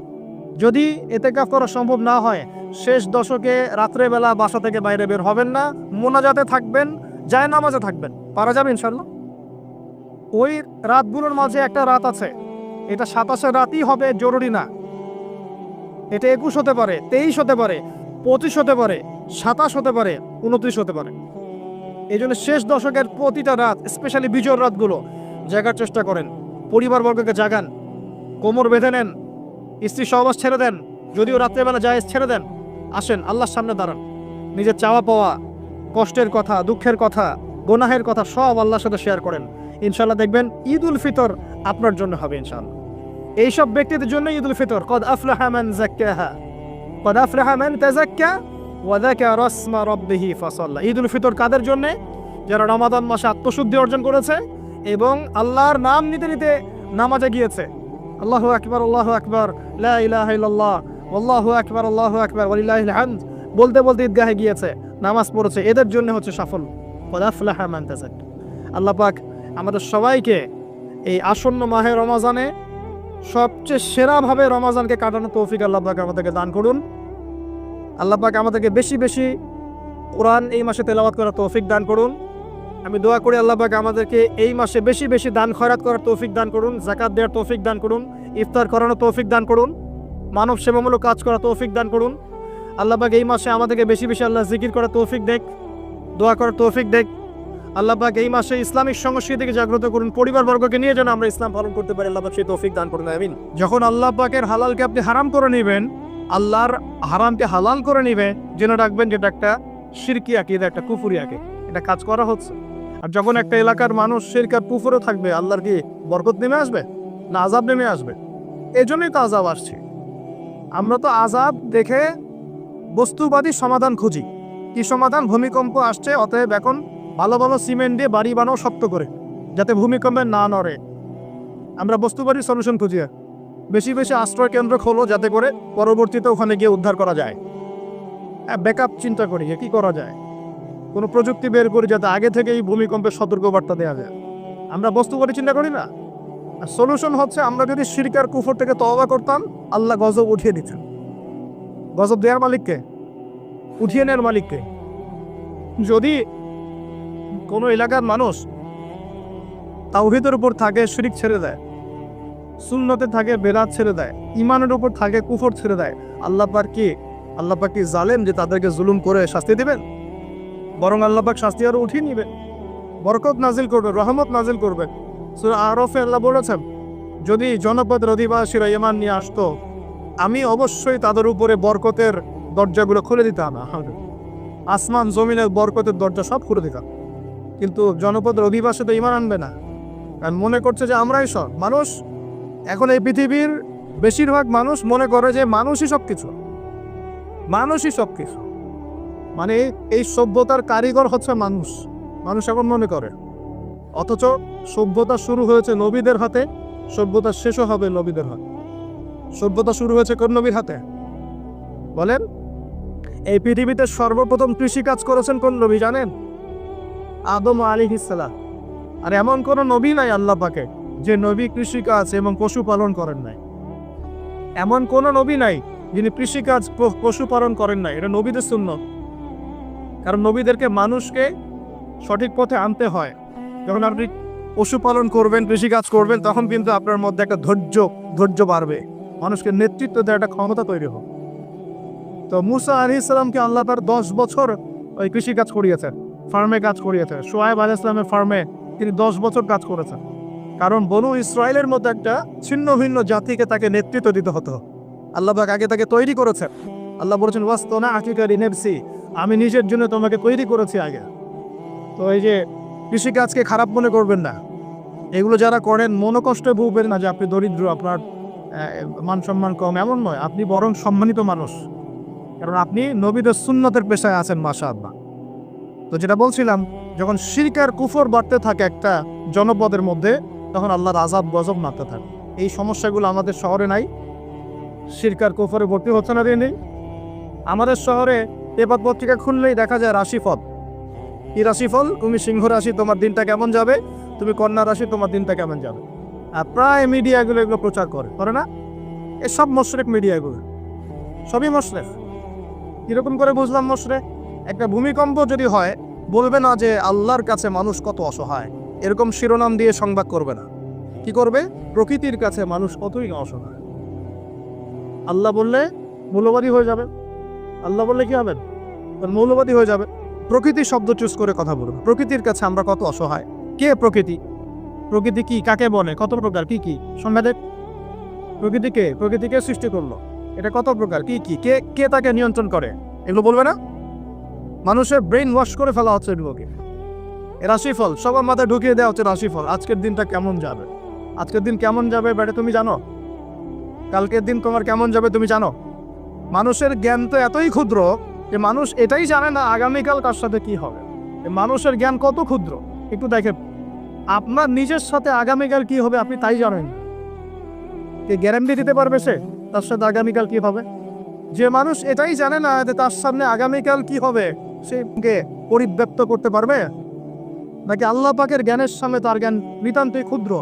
যদি ইতিকাফ করা সম্ভব না হয়, শেষ দশকে রাত্রেবেলা বাসা থেকে বাইরে বের হবেন না, মোনাজাতে থাকবেন, যায় নামাজে থাকবেন। পারা যাবে ইনশাআল্লাহ। ওই রাতগুলোর মাঝে একটা রাত আছে, এটা 27 রাতই হবে জরুরি না। এটা 21 হতে পারে, 23 হতে পারে, 25 হতে পারে, 27 হতে পারে, 29 হতে পারে। এই জন্য শেষ দশকের প্রতিটা রাত, স্পেশালি বিজয়ের রাতগুলো জাগার চেষ্টা করেন। পরিবারবর্গকে জাগান, কোমর বেঁধে নেন, স্ত্রী সহবাস ছেড়ে দেন, যদিও রাত্রেবেলা জায়েজ ছেড়ে দেন, আসেন আল্লাহর সামনে দাঁড়ান, নিজের চাওয়া পাওয়া, কষ্টের কথা, দুঃখের কথা, গুনাহের কথা সব আল্লাহর সাথে শেয়ার করেন। ইনশাআল্লাহ দেখবেন ঈদ উল ফিতর আপনার জন্য হবে ইনশাআল্লাহ। এইসব ব্যক্তিদের জন্য ঈদ উল ফিতর। কদ আফলাহা মান যাক্কাহা কদ আফলাহা মান তাযাক্কা ওয়া যাকারা ইসমা রাব্বিহি ফাসাল্লা। ঈদ উল ফিতর কাদের জন্য? যারা রমাদান মাসে আত্মশুদ্ধি অর্জন করেছে এবং আল্লাহর নাম নিতে নিতে নামাজে গিয়েছে। আল্লাহু আকবার, আল্লাহু আকবার, লা ইলাহা ইল্লাল্লাহ, আল্লাহু আকবার, আল্লাহু আকবার, ওয়ালিল্লাহিল হামদ বলতে বলতে ঈদগাহে গিয়েছে, নামাজ পড়েছে, এদের জন্য হচ্ছে সাফল্য। কদ আফলাহা মান তাযাক্কা। আল্লাহ পাক আমাদের সবাইকে এই আসন্ন মাহে রমাজানে সবচেয়ে সেরাভাবে রমাজানকে কাটানোর তৌফিক আল্লাহ পাক আমাদেরকে দান করুন। আল্লাহ পাক আমাদেরকে বেশি বেশি কোরআন এই মাসে তেলাওয়াত করার তৌফিক দান করুন। আমি দোয়া করি আল্লাহ পাক আমাদেরকে এই মাসে বেশি বেশি দান খয়রাত করার তৌফিক দান করুন, যাকাত দেওয়ার তৌফিক দান করুন, ইফতার করানোর তৌফিক দান করুন, মানব সেবামূলক কাজ করার তৌফিক দান করুন। আল্লাহ পাক এই মাসে আমাদেরকে বেশি বেশি আল্লাহ জিকির করার তৌফিক দেখ, দোয়া করার তৌফিক দেখ। আল্লাহ পাক এই মাসে ইসলামিক সংস্কৃতিকে জাগ্রত করুন, পরিবারবর্গকে নিয়ে যেন আমরা ইসলাম পালন করতে পারি। আল্লাহ পাক সেই তৌফিক দান করুন, আমিন। যখন আল্লাহ পাকের হালালকে আপনি হারাম করে নেবেন, আল্লাহর হারামকে হালাল করে নেবে, জেনে রাখবেন যেটা একটা শিরকি আকীদা, একটা কুফরি আকীদা, এটা কাজ করা হচ্ছে। আর যখন একটা এলাকার মানুষ শিরক আর কুফরে থাকবে, আল্লাহর কি বরকত নেমে আসবে না আযাব নেমে আসবে? এই জন্যই তো আযাব আসছে। আমরা তো আযাব দেখে বস্তুবাদী সমাধান খুঁজি। কি সমাধান? ভূমিকম্প আসছে, অতএব এখন ভালো ভালো সিমেন্ট দিয়ে বাড়ি বানাও শক্ত করে, যাতে ভূমিকম্পে না নড়ে। আমরা বস্তুবাদী সলিউশন খুঁজি। বেশি বেশি আশ্রয় কেন্দ্র খোলো, যাতে করে পরবর্তীতে ওখানে গিয়ে উদ্ধার করা যায়। ব্যাকআপ চিন্তা করি কি করা যায়, কোনো প্রযুক্তি বের করি যাতে আগে থেকেই ভূমিকম্পের সতর্কবার্তা দেওয়া যায়। আমরা বস্তুবাদী চিন্তা করি না। আর সলিউশন হচ্ছে আমরা যদি শিরক আর কুফর থেকে তওবা করতাম, আল্লাহ গজব উঠিয়ে দিতেন। গজব দেওয়ার মালিককে, উঠিয়ে নেওয়ার মালিককে। যদি কোনো এলাকার মানুষ তাওহীদের উপর থাকে, শিরক ছেড়ে দেয়, সুন্নতে থাকে, বেদাত ছেড়ে দেয়, ঈমানের উপর থাকে, কুফর ছেড়ে দেয়, আল্লাহ পাক কি জালেম যে তাদেরকে জুলুম করে শাস্তি দিবেন? বরং আল্লাহ পাক শাস্তি আরো উঠিয়ে নিবে, বরকত নাজিল করবে, রহমত নাজিল করবে। সূরা আরাফে আল্লাহ বলেছেন, যদি জনপদের অধিবাসীরা ঈমান নিয়ে আসতো, আমি অবশ্যই তাদের উপরে বরকতের দরজাগুলো খুলে দিতাম। আসমান জমিনের বরকতের দরজা সব খুলে দিতাম। কিন্তু জনপদের অধিবাসী তো ঈমান আনবে না, কারণ মনে করছে যে আমরাই সব মানুষ। এখন এই পৃথিবীর বেশিরভাগ মানুষ মনে করে যে মানুষই সবকিছু, মানুষই সবকিছু, মানে এই সভ্যতার কারিগর হচ্ছে মানুষ। মানুষ এখন মনে করে, অথচ সভ্যতা শুরু হয়েছে নবীদের হাতে, সভ্যতা শেষও হবে নবীদের হাতে। সভ্যতা শুরু হয়েছে কোন নবীর হাতে বলেন? এই পৃথিবীতে সর্বপ্রথম কৃষিকাজ করেছেন কোন নবী জানেন? আদম আলাইহিস সালাম। আর এমন কোন নবী নাই আল্লাহ পাকে যে নবী কৃষিকাজ এবং পশুপালন করেন নাই। এমন কোন নবী নাই যিনি কৃষিকাজ পশুপালন করেন নাই। এটা নবীদের সুন্নাত। কারণ নবীদেরকে মানুষকে সঠিক পথে আনতে হয়। যখন আপনি পশুপালন করবেন, কৃষিকাজ করবেন, তখন কিন্তু আপনার মধ্যে একটা ধৈর্য বাড়বে, মানুষকে নেতৃত্ব দেওয়ার একটা ক্ষমতা তৈরি হবে। তো মুসা আলাইহিস সালামকে আল্লাহ তার 10 বছর ওই কৃষিকাজ করিয়েছেন, ফার্মে কাজ করিয়েছেন। শুআয়ব আলাইহিস সালামের ফার্মে তিনি 10 বছর কাজ করেছেন। কারণ বনু ইসরায়েলের মধ্যে একটা ছিন্ন ভিন্ন জাতিকে তাকে নেতৃত্ব দিতে হতো। আল্লাহ পাক আগে তাকে তৈরি করেছেন। আল্লাহ বলেছেন, ওয়াসতানা আকিকা লিনাফসি, আমি নিজের জন্য তোমাকে তৈরি করেছি আগে। তো এই যে কৃষিকাজকে খারাপ মনে করবেন না। এগুলো যারা করেন মনোকষ্টে ভুগবেন না যে আপনি দরিদ্র, আপনার মান সম্মান কম, এমন নয়। আপনি বরং সম্মানিত মানুষ, কারণ আপনি নবীদের সুন্নতের পেশায় আছেন, মাশাআল্লাহ। তো যেটা বলছিলাম, যখন শিরক আর কুফর বাড়তে থাকে একটা জনপদের মধ্যে, তখন আল্লাহর আযাব গজব নামতে থাকে। এই সমস্যাগুলো আমাদের শহরে নাই। শিরক আর কুফরে ভর্তি হচ্ছে না দিন। আমাদের শহরে পেপার পত্রিকা খুললেই দেখা যায় রাশিফল। কি রাশিফল? তুমি সিংহ রাশি, তোমার দিনটা কেমন যাবে। তুমি কন্যা রাশি, তোমার দিনটা কেমন যাবে। আর প্রায় মিডিয়াগুলো এগুলো প্রচার করে না? এসব মুশরিক মিডিয়াগুলো, সবই মুশরিক। কিরকম করে বুঝলাম মুশরিক? একটা ভূমিকম্প যদি হয়, বলবে না যে আল্লাহর কাছে মানুষ কত অসহায়, এরকম শিরোনাম দিয়ে সংবাদ করবে না। কি করবে? প্রকৃতির কাছে মানুষ কতই অসহায়। আল্লাহ বললে মৌলবাদী হয়ে যাবে। আল্লাহ বললে কি হবে? মৌলবাদী হয়ে যাবে। প্রকৃতি শব্দ চুজ করে কথা বলবে। প্রকৃতির কাছে আমরা কত অসহায়। কে প্রকৃতি? প্রকৃতি কি, কাকে বলে, কত প্রকার, কি কি সংবাদে? প্রকৃতিকে সৃষ্টি করলো। এটা কত প্রকার, কি কি, কে কে তাকে নিয়ন্ত্রণ করে, এগুলো বলবে না? মানুষের ব্রেন ওয়াশ করে ফেলা হচ্ছে এগুলোকে। রাশিফল সবার মাথায় ঢুকিয়ে দেওয়া হচ্ছে রাশিফল, আজকের দিনটা কেমন যাবে, আজকের দিন কেমন যাবে বেটা তুমি জানো? কালকের দিন তোমার কেমন যাবে তুমি জানো? মানুষের জ্ঞান তো এতই ক্ষুদ্র যে মানুষ এটাই জানে না আগামীকাল তার সাথে কি হবে। মানুষের জ্ঞান কত ক্ষুদ্র একটু দেখেন, আপনার নিজের সাথে আগামীকাল কি হবে আপনি তাই জানেন। কে গ্যারান্টি দিতে পারবে সে তার সাথে আগামীকাল কি হবে? যে মানুষ এটাই জানে না যে তার সামনে আগামীকাল কি হবে, সে কে পরিব্যক্ত করতে পারবে? নাকি আল্লাহ পাকের জ্ঞানের সামনে তার জ্ঞান নিতান্তই ক্ষুদ্র?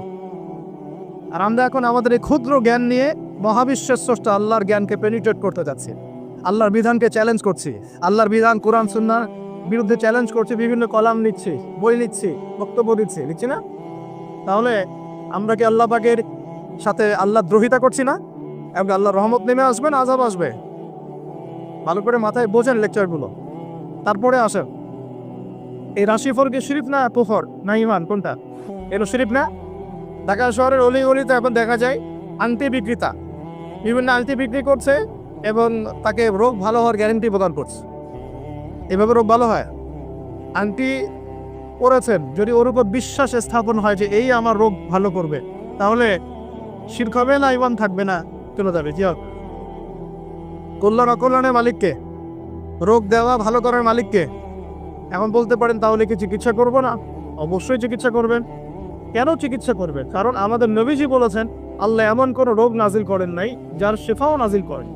আর আমরা এখন আমাদের এই ক্ষুদ্র জ্ঞান নিয়ে মহাবিশ্বের স্রষ্টা আল্লাহর জ্ঞানকে পেনিট্রেট করতে যাচ্ছি, আল্লাহর বিধানকে চ্যালেঞ্জ করছি, আল্লাহর বিধান কোরআন সুন্নাহর বিরুদ্ধে চ্যালেঞ্জ করছি, বিভিন্ন কলাম নিচ্ছি, বই নিচ্ছি, বক্তব্য দিচ্ছি না? তাহলে আমরা কি আল্লাহ পাকের সাথে আল্লাহ দ্রোহিতা করছি না? এবং আল্লাহর রহমত নেমে আসবে না আযাব আসবে? ভালো করে মাথায় বোঝেন লেকচারগুলো, তারপরে আসেন। এই রাশিফল কি শিরিফ না কুফর না ঈমান, কোনটা? এগুলো শিরিফ না? ঢাকা শহরের অলি গলিতে এখন দেখা যায় আংটি বিক্রেতা বিভিন্ন আংটি বিক্রি করছে এবং তাকে রোগ ভালো হওয়ার গ্যারেন্টি প্রদান করছে। এভাবে রোগ ভালো হয়? আংটি পরেছেন, যদি ওর উপর বিশ্বাস স্থাপন হয় যে এই আমার রোগ ভালো করবে, তাহলে শিরক হবে না ঈমান থাকবে না চলে যাবে? কি হবে? কল্যাণ অকল্যাণের মালিককে, রোগ দেওয়া ভালো করার মালিককে। এখন বলতে পারেন তাহলে কি চিকিৎসা করব না? অবশ্যই চিকিৎসা করবেন। কেন চিকিৎসা করবেন? কারণ আমাদের নবীজি বলেছেন আল্লাহ এমন কোনো রোগ নাজিল করেন নাই যার শিফাও নাজিল করেন।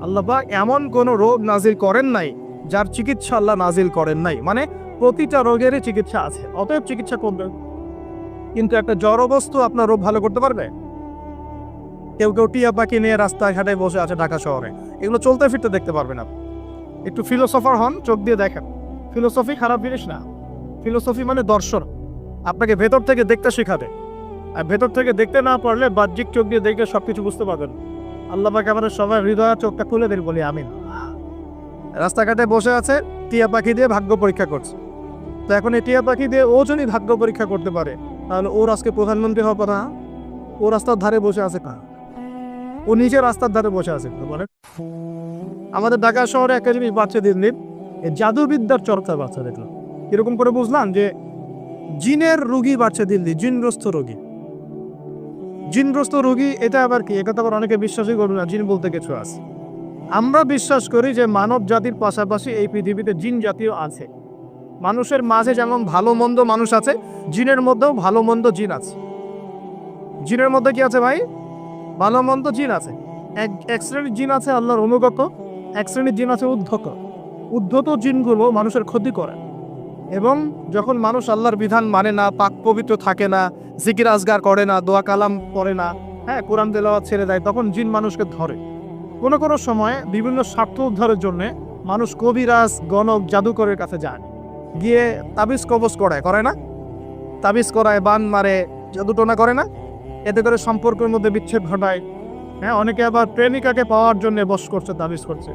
আল্লাহ পাক এমন কোনো রোগ নাজিল করেন নাই যার চিকিৎসা আল্লাহ নাজিল করেন নাই। মানে প্রতিটা রোগেরই চিকিৎসা আছে, অতএব চিকিৎসা করবেন। কিন্তু একটা জড় বস্তু আপনার রোগ ভালো করতে পারবে? কেউ কেউ টিয়া পাখি নিয়ে রাস্তাঘাটে বসে আছে ঢাকা শহরে, এগুলো চলতে ফিরতে দেখতে পারবেন আপনি। একটু ফিলোসফার হন, চোখ দিয়ে দেখেন। ফিলোসফি খারাপ জিনিস না, ফিলোসফি মানে দর্শন, আপনাকে ভেতর থেকে দেখতে শেখাবে। আর ভেতর থেকে দেখতে না পারলে বাহ্যিক চোখ দিয়ে দেখলে সবকিছু বুঝতে পারবেন। আল্লাহ পাক আমাদের সবার হৃদয় চোখটা খুলে দেন বলি আমিন। রাস্তাঘাটে বসে আছে, টিয়া পাখি দিয়ে ভাগ্য পরীক্ষা করছে। তো এখন এই টিয়া পাখি দিয়ে ও যদি ভাগ্য পরীক্ষা করতে পারে, তাহলে ওর আজকে প্রধানমন্ত্রী হওয়ার কথা। ও রাস্তার ধারে বসে আছে কার? ও নিজে রাস্তার ধারে বসে আছে। বলেন, আমাদের ঢাকা শহরে একটা জিনিস বাচ্চা দিন দিন এই জাদুবিদ্যার চর্চা বাচ্চা দেখলো। এরকম করে বুঝলাম যে জিনের রোগী বাড়ছে দিল্লি, জিনগ্রস্ত রোগী। জিনগ্রস্ত রোগী এটা আবার কি? এটা তো আবার অনেকে বিশ্বাসই করবে না, জিন বলতে কিছু আছে। আমরা বিশ্বাস করি যে মানব জাতির পাশাপাশি এই পৃথিবীতে জিন জাতীয় আছে। মানুষের মাঝে যেমন ভালো মন্দ মানুষ আছে, জিনের মধ্যেও ভালো মন্দ জিন আছে। জিনের মধ্যে কি আছে ভাই? ভালো মন্দ জিন আছে। এক শ্রেণীর জিন আছে আল্লাহর অনুগত, এক শ্রেণীর জিন আছে উদ্ধত। উদ্ধত জিনগুলো মানুষের ক্ষতি করে, এবং যখন মানুষ আল্লাহর বিধান মানে না, পাক পবিত্র থাকে না, জিকির আজগার করে না, দোয়া কালাম পড়ে না, হ্যাঁ কোরআন তেলাওয়াত ছেড়ে দেয়, তখন জিন মানুষকে ধরে। কোনো কোনো সময় বিভিন্ন স্বার্থ উদ্ধারের জন্য মানুষ কবিরাজ, গণক, জাদুকরের কাছে যায়, গিয়ে তাবিজ কবজ করে না? তাবিজ করায়, বান মারে, জাদুটোনা করে না? এতে করে সম্পর্কের মধ্যে বিচ্ছেদ ঘটায়। হ্যাঁ, অনেকে আবার প্রেমিকাকে পাওয়ার জন্য বশ করছে, তাবিজ করছে।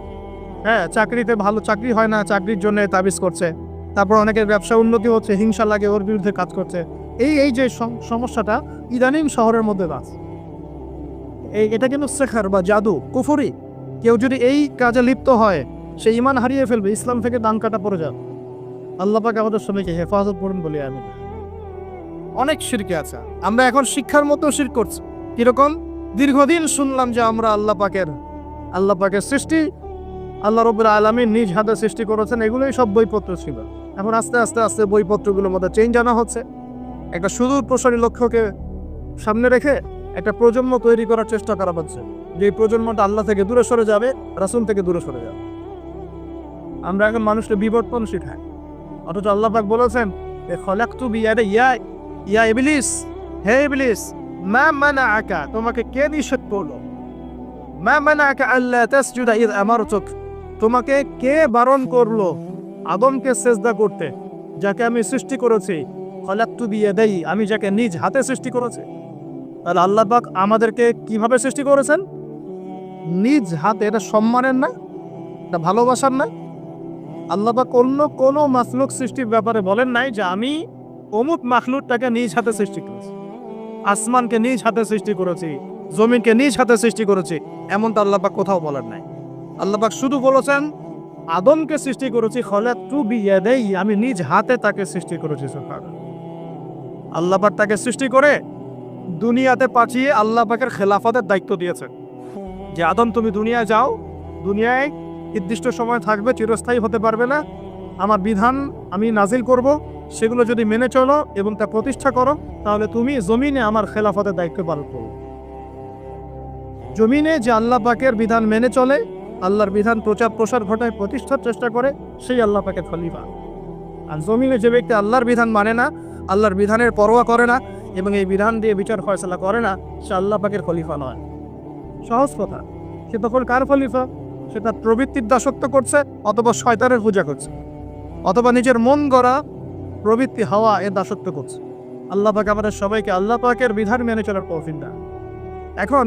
হ্যাঁ, চাকরিতে ভালো চাকরি হয় না, চাকরির জন্য তাবিজ করছে। তারপর অনেকের ব্যবসা উন্নতি হচ্ছে, হিংসা লাগে, ওর বিরুদ্ধে কাজ করছে। এই যে সমস্যাটা ইদানিং শহরের মধ্যে আছে, এটা কিন্তু শেখার বা জাদু, কুফরি। কেউ যদি এই কাজে লিপ্ত হয়, সে ঈমান হারিয়ে ফেলবে, ইসলাম থেকে দান কাটা পড়ে যাবে। আল্লাহ পাক আমাদের সবাইকে হেফাজত করুন বলি আমি। অনেক শিরকে আছে, আমরা এখন শিক্ষার মতো শিরক করছি। কিরকম? দীর্ঘদিন শুনলাম যে আমরা আল্লাহ পাকের সৃষ্টি, আল্লাহ রাব্বুল আলামিন নিজ হাতে সৃষ্টি করেছেন, এগুলোই সব বইপত্র ছিল। এখন আস্তে আস্তে আস্তে বইপত্রগুলোর মধ্যে চেঞ্জ আনা হচ্ছে। একটা সুদূর প্রসারী লক্ষ্যকে সামনে রেখে একটা প্রজন্ম তৈরি করার চেষ্টা করা হচ্ছে, যে প্রজন্মটা আল্লাহ থেকে দূরে সরে যাবে, রাসূল থেকে দূরে সরে যাবে। আমরা এখন মানুষকে বিবর্তন শেখাই, অথচ আল্লাহ পাক বলেছেন খলাকতু বিয়াদিয়া ইয়া ইবলিস, হে ইবলিস, মা মানাআকা, তোমাকে কে নিষেধ করলো? মা মানাআকা আল্লা তাসজুদা ইয আমারতুক, তোমাকে কে বারণ করলো আদমকে সিজদা করতে, যাকে আমি সৃষ্টি করেছি? খলাকতু বিয়াদাই, আমি যাকে নিজ হাতে সৃষ্টি করেছি। তাহলে আল্লাহ পাক আমাদেরকে কিভাবে সৃষ্টি করেছেন? নিজ হাতে। এটা সম্মানের না, এটা ভালোবাসার না? আল্লাহ পাক অন্য কোনো মাখলুক সৃষ্টির ব্যাপারে বলেন নাই যে আমি অমুক মাখলুকটাকে নিজ হাতে সৃষ্টি করেছি, আসমানকে নিজ হাতে সৃষ্টি করেছি, জমিনকে নিজ হাতে সৃষ্টি করেছি, এমনটা আল্লাহ পাক কোথাও বলেন নাই। আল্লাহ পাক শুধু বলেছেন আদমকে সৃষ্টি করেছি খলাকতু বিয়াদাই, আমি নিজ হাতে তাকে সৃষ্টি করেছি। সুবহানাল্লাহ। আল্লাহ পাক তাকে সৃষ্টি করে দুনিয়াতে পাঠিয়ে আল্লাহ পাকের খেলাফতের দায়িত্ব দিয়েছেন যে আদম তুমি দুনিয়ায় যাও, দুনিয়ায় নির্দিষ্ট সময় থাকবে, চিরস্থায়ী হতে পারবে না। আমার বিধান আমি নাজিল করব, সেগুলো যদি মেনে চলো এবং তা প্রতিষ্ঠা করো, তাহলে তুমি জমিনে আমার খেলাফতের দায়িত্ব পালন করো। জমিনে যে আল্লাহ পাকের বিধান মেনে চলে, আল্লাহর বিধান প্রচার প্রসার ঘটায়, প্রতিষ্ঠার চেষ্টা করে, সেই আল্লাহ পাকের খলিফা। আর জমিনে যে ব্যক্তি আল্লাহর বিধান মানে না, আল্লাহর বিধানের পরোয়া করে না এবং এই বিধান দিয়ে বিচার ফয়সালা করে না, সে আল্লাহ পাকের খলিফা নয়। সহজ কথা। সে তখন কার খলিফা? সে তার প্রবৃত্তির দাসত্ব করছে, অথবা শয়তানের পূজা করছে, অথবা নিজের মন গড়া প্রবৃত্তি হাওয়া এর দাসত্ব করছে। আল্লাহ পাক আমাদের সবাইকে আল্লাহ পাকের বিধান মেনে চলার তৌফিক দান। এখন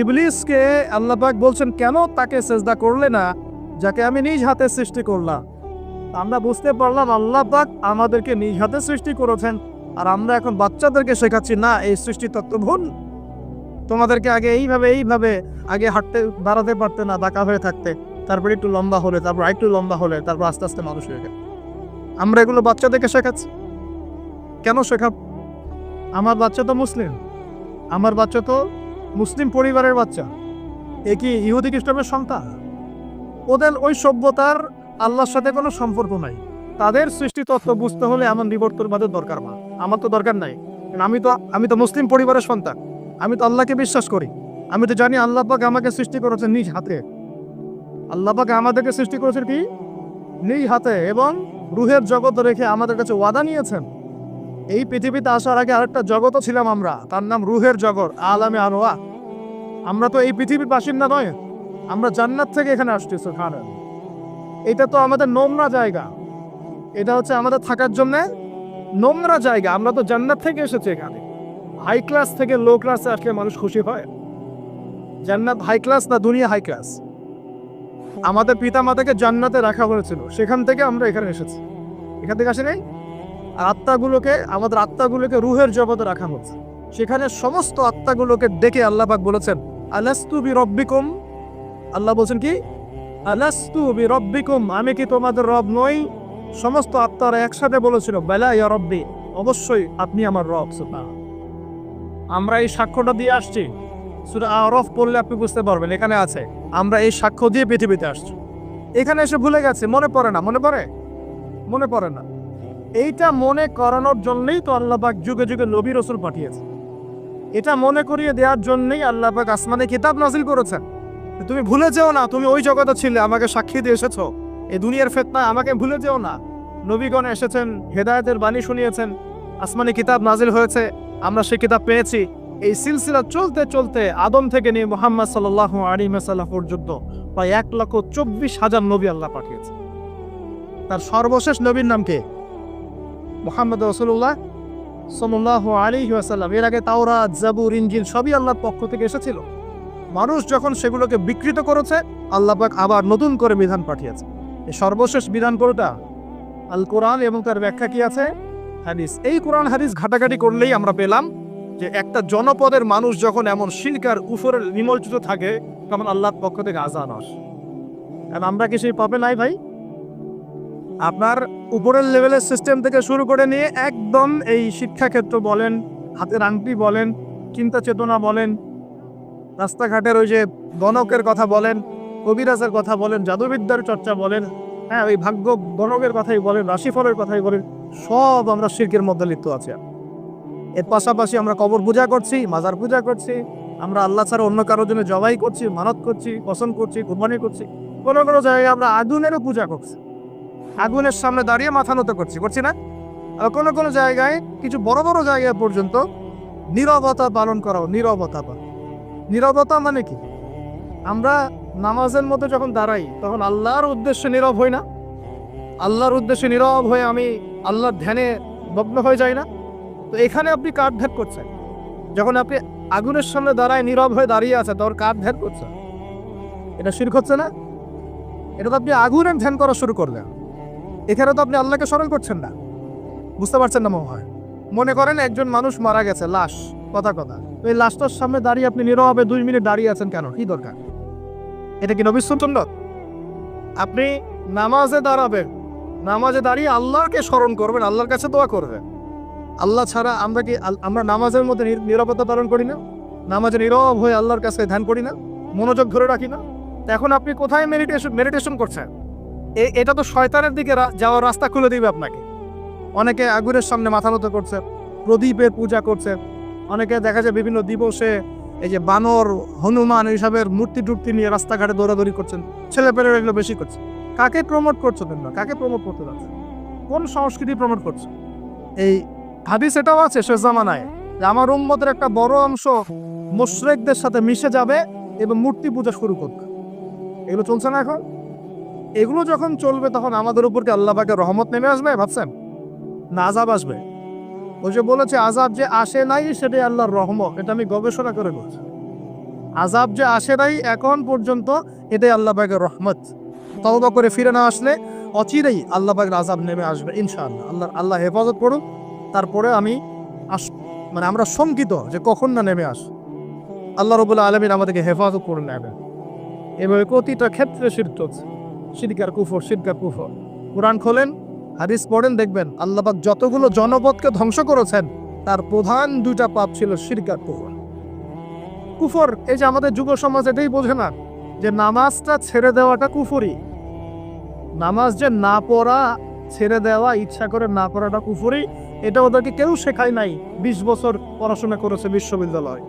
ইবলিসকে আল্লাহ পাক বলছেন কেন তাকে সেজদা করলে না যাকে আমি নিজ হাতে সৃষ্টি করলাম। আমরা বুঝতে পারলাম আল্লাহ পাক আমাদেরকে নিজ হাতে সৃষ্টি করেছেন, আর আমরা এখন বাচ্চাদেরকে শেখাচ্ছি না এই সৃষ্টি তত্ত্ব ভুল। তোমাদেরকে আগে এইভাবে আগে হাঁটতে দাঁড়াতে পারতে না, বাঁকা হয়ে থাকতে, তারপর একটু লম্বা হলে, তারপর আরেকটু লম্বা হলে, তারপর আস্তে আস্তে মানুষ হয়ে গেল। আমরা এগুলো বাচ্চাদেরকে শেখাচ্ছি। কেন শেখাব? আমার বাচ্চা তো মুসলিম, আমার বাচ্চা তো মুসলিম পরিবারের বাচ্চা, এ কি ইহুদি খ্রিস্টানের সন্তান? ওদের ওই সভ্যতার আল্লাহর সাথে কোনো সম্পর্ক নাই। তাদের সৃষ্টি তত্ত্ব বুঝতে হলে আমার নিবর্তনবাদের দরকার না, আমার তো দরকার নাই। আমি তো মুসলিম পরিবারের সন্তান, আমি তো আল্লাহকে বিশ্বাস করি। আমি তো জানি আল্লাহ পাক আমাকে সৃষ্টি করেছেন নিজ হাতে। আল্লাহ পাক আমাদেরকে সৃষ্টি করেছেন কি? নিজ হাতে, এবং রুহের জগৎ রেখে আমাদের কাছে ওয়াদা নিয়েছেন। এই পৃথিবীতে আসার আগে আরেকটা জগৎও ছিলাম আমরা, তার নাম রুহের জগৎ, আলামে আনোয়া। আমরা তো এই পৃথিবীর বাসিন্দা নয়, আমরা জান্নাত থেকে এখানে আসছি। সুবহানাল্লাহ। এটা তো আমাদের নোংরা জায়গা, এটা হচ্ছে আমাদের থাকার জন্য নোংরা জায়গা। আমরা তো জান্নাত থেকে এসেছি এখানে। হাই ক্লাস থেকে লো ক্লাসে আসলে মানুষ খুশি হয়? জান্নাত হাই ক্লাস না দুনিয়া হাই ক্লাস? আমাদের পিতা মাতাকে জান্নাতে রাখা হয়েছিল, সেখান থেকে আমরা এখানে এসেছি। এখান থেকে আসে নাই? আর আমাদের আত্মাগুলোকে রুহের জগতে রাখা হচ্ছে। সেখানে সমস্ত আত্মাগুলোকে ডেকে আল্লাহ পাক বলেছেন আলাস্তু বিরব্বিকুম। আল্লাহ বলছেন কি? আলাস্তু বিরব্বিকুম, আমি কি তোমাদের রব নই? সমস্ত আত্মারা একসাথে বলেছিল বেলা ইয়া রব্বি, অবশ্যই আপনি আমার রব। সুবহানাল্লাহ। আমরা এই সাক্ষ্যটা দিয়ে আসছি। সূরা আরাফ পড়লে আপনি বুঝতে পারবেন, এখানে আছে আমরা এই সাক্ষ্য দিয়ে পৃথিবীতে আসছি। এখানে এসে ভুলে গেছে, মনে পড়ে না। মনে পড়ে না। এইটা মনে করানোর জন্যই তো আল্লাহ পাক যুগে যুগে নবী রাসূল পাঠিয়েছে। এটা মনে করিয়ে দেওয়ার জন্যই আল্লাহ পাক আসমানে কিতাব নাযিল করেছেন। তুমি ভুলে যেও না, তুমি ওই জগতে ছিলে, আমাকে সাক্ষী দিয়ে এসেছো। এই দুনিয়ার ফিতনায় আমাকে ভুলে যেও না। নবীগণ এসেছেন, হেদায়েতের বাণী শুনিয়েছেন, আসমানে কিতাব নাযিল হয়েছে, আমরা সেই কিতাব পেয়েছি। এই সিলসিলা চলতে চলতে আদম থেকে নিয়ে মুহাম্মদ সাল্লাল্লাহু আলাইহি ওয়াসাল্লাম পর্যন্ত প্রায় 1,24,000 নবী আল্লাহ পাঠিয়েছে। তার সর্বশেষ নবীর নাম কে? মুহাম্মদ রাসূলুল্লাহ সাল্লাল্লাহু আলাইহি ওয়াসাল্লাম। এর আগে তাওরাত, জাবুর, ইনজিল সবই আল্লাহর পক্ষ থেকে এসেছিল। মানুষ যখন সেগুলোকে বিকৃত করেছে, আল্লাহ পাক আবার নতুন করে বিধান পাঠিয়েছে। এই সর্বশেষ বিধান কোনটা? আল কোরআন, এবং তার ব্যাখ্যা কি আছে? হাদিস। এই কোরআন হাদিস ঘাটাঘাটি করলেই আমরা পেলাম যে একটা জনপদের মানুষ যখন এমন শিরকার উপরে নিমজ্জিত থাকে, তখন আল্লাহর পক্ষ থেকে আযান আসে। আর আমরা কি সেই পাবে নাই ভাই? আপনার উপরের লেভেলের সিস্টেম থেকে শুরু করে নিয়ে একদম এই শিক্ষাক্ষেত্র বলেন, হাতের আংটি বলেন, চিন্তা চেতনা বলেন, রাস্তাঘাটের ওই যে গণকের কথা বলেন, কবিরাজের কথা বলেন, জাদুবিদ্যার চর্চা বলেন, হ্যাঁ ওই ভাগ্য গণকের কথাই বলেন, রাশিফলের কথাই বলেন, সব আমরা শিরকের মধ্যে লিপ্ত আছি। এর পাশাপাশি আমরা কবর পূজা করছি, মাজার পূজা করছি, আমরা আল্লাহ ছাড়া অন্য কারোর জন্য জবাই করছি, মানত করছি, পছন্দ করছি, কুরবানি করছি। কোনো কোনো জায়গায় আমরা আগুনেরও পূজা করছি, আগুনের সামনে দাঁড়িয়ে মাথা নত করছি না? আর কোনো কোনো জায়গায়, কিছু বড় বড় জায়গায় পর্যন্ত নীরবতা পালন করাও। নীরবতা মানে কি? আমরা নামাজের মধ্যে যখন দাঁড়াই, তখন আল্লাহর উদ্দেশ্যে নীরব হই না? আল্লাহর উদ্দেশ্যে নীরব হয়ে আমি আল্লাহর ধ্যানে মগ্ন হয়ে যাই না? তো এখানে আপনি কার ধ্যান করছেন? যখন আপনি আগুনের সামনে দাঁড়ায় নীরব হয়ে দাঁড়িয়ে আছে, তখন কার ধ্যান করছেন? এটা শিরক হচ্ছে না? এটা তো আপনি আগুনের ধ্যান করা শুরু করলেন। এখানে তো আপনি আল্লাহকে স্মরণ করছেন না। বুঝতে পারছেন না মনে হয়? মনে করেন একজন মানুষ মারা গেছে, লাশ, কথা এই লাশটার সামনে দাঁড়িয়ে আপনি নীরবে 2 মিনিট দাঁড়িয়ে আছেন কেন? কি দরকার? এটা কি নবীর সুন্নাত? আপনি নামাজে দাঁড়াবেন, নামাজে দাঁড়িয়ে আল্লাহকে স্মরণ করবেন, আল্লাহর কাছে দোয়া করবেন। আল্লাহ ছাড়া আমরা নামাজের মধ্যে নীরবতা পালন করি না? নামাজে নীরব হয়ে আল্লাহর কাছে ধ্যান করি না? মনোযোগ ধরে রাখি না? এখন আপনি কোথায় মেডিটেশন করছেন? এটা তো শয়তানের দিকে যাওয়ার রাস্তা খুলে দিবে আপনাকে। অনেকে আগুনের সামনে মাথা নত করছে, প্রদীপের পূজা করছে, অনেকে দেখা যায় বিভিন্ন দিবসে এই যে বানর, হনুমান এইসবের মূর্তি টুর্তি নিয়ে রাস্তাঘাটে দৌড়াদৌড়ি করছেন। ছেলেপেলেরা এগুলো বেশি করছে। কাকে প্রমোট করছো তোমরা? কাকে প্রমোট করতে যাচ্ছে? কোন সংস্কৃতি প্রমোট করছো? এই হাদিস এটাও আছে শেষ জামানায় যে আমার উম্মতের একটা বড় অংশ মুশরিকদের সাথে মিশে যাবে এবং মূর্তি পূজা শুরু করবে। এগুলো চলছে না এখন? এগুলো যখন চলবে তখন আমাদের উপর কি আল্লাহ পাকের রহমত নেমে আসবে ভাবছেন? না আযাব আসবে? ওই যে বলেছে আযাব যে আসে নাই সেটাই আল্লাহর রহমত, এটা আমি গবেষণা করে বলছি। আযাব যে আসে নাই এখন পর্যন্ত এটাই আল্লাহ পাকের রহমত। তওবা করে ফিরে না আসলে অচিরেই আল্লাহ পাকের আযাব নেমে আসবে ইনশাআল্লাহ। আল্লাহ হেফাজত করুন। তারপরে আমরা শঙ্কিত যে কখন না নেমে আস। আল্লাহ রাব্বুল আলামিন আমাদেরকে হেফাজত করে নেবে। এভাবে প্রতিটা ক্ষেত্রে শিরক চলছে, শিরক আর কুফর। কোরআন খোলেন, হাদিস পড়েন, দেখবেন আল্লাহ পাক যতগুলো জনপদকে ধ্বংস করেছেন তার প্রধান 2টা পাপ ছিল শিরক আর কুফর। এই যে আমাদের যুব সমাজ এটাই বোঝে না যে নামাজটা ছেড়ে দেওয়াটা কুফরি। নামাজ যে না পড়া, ছেড়ে দেওয়া, ইচ্ছা করে না পড়াটা কুফরি, এটা ওদেরকে কেউ শেখায় নাই। 20 বছর পড়াশোনা করেছে বিশ্ববিদ্যালয়,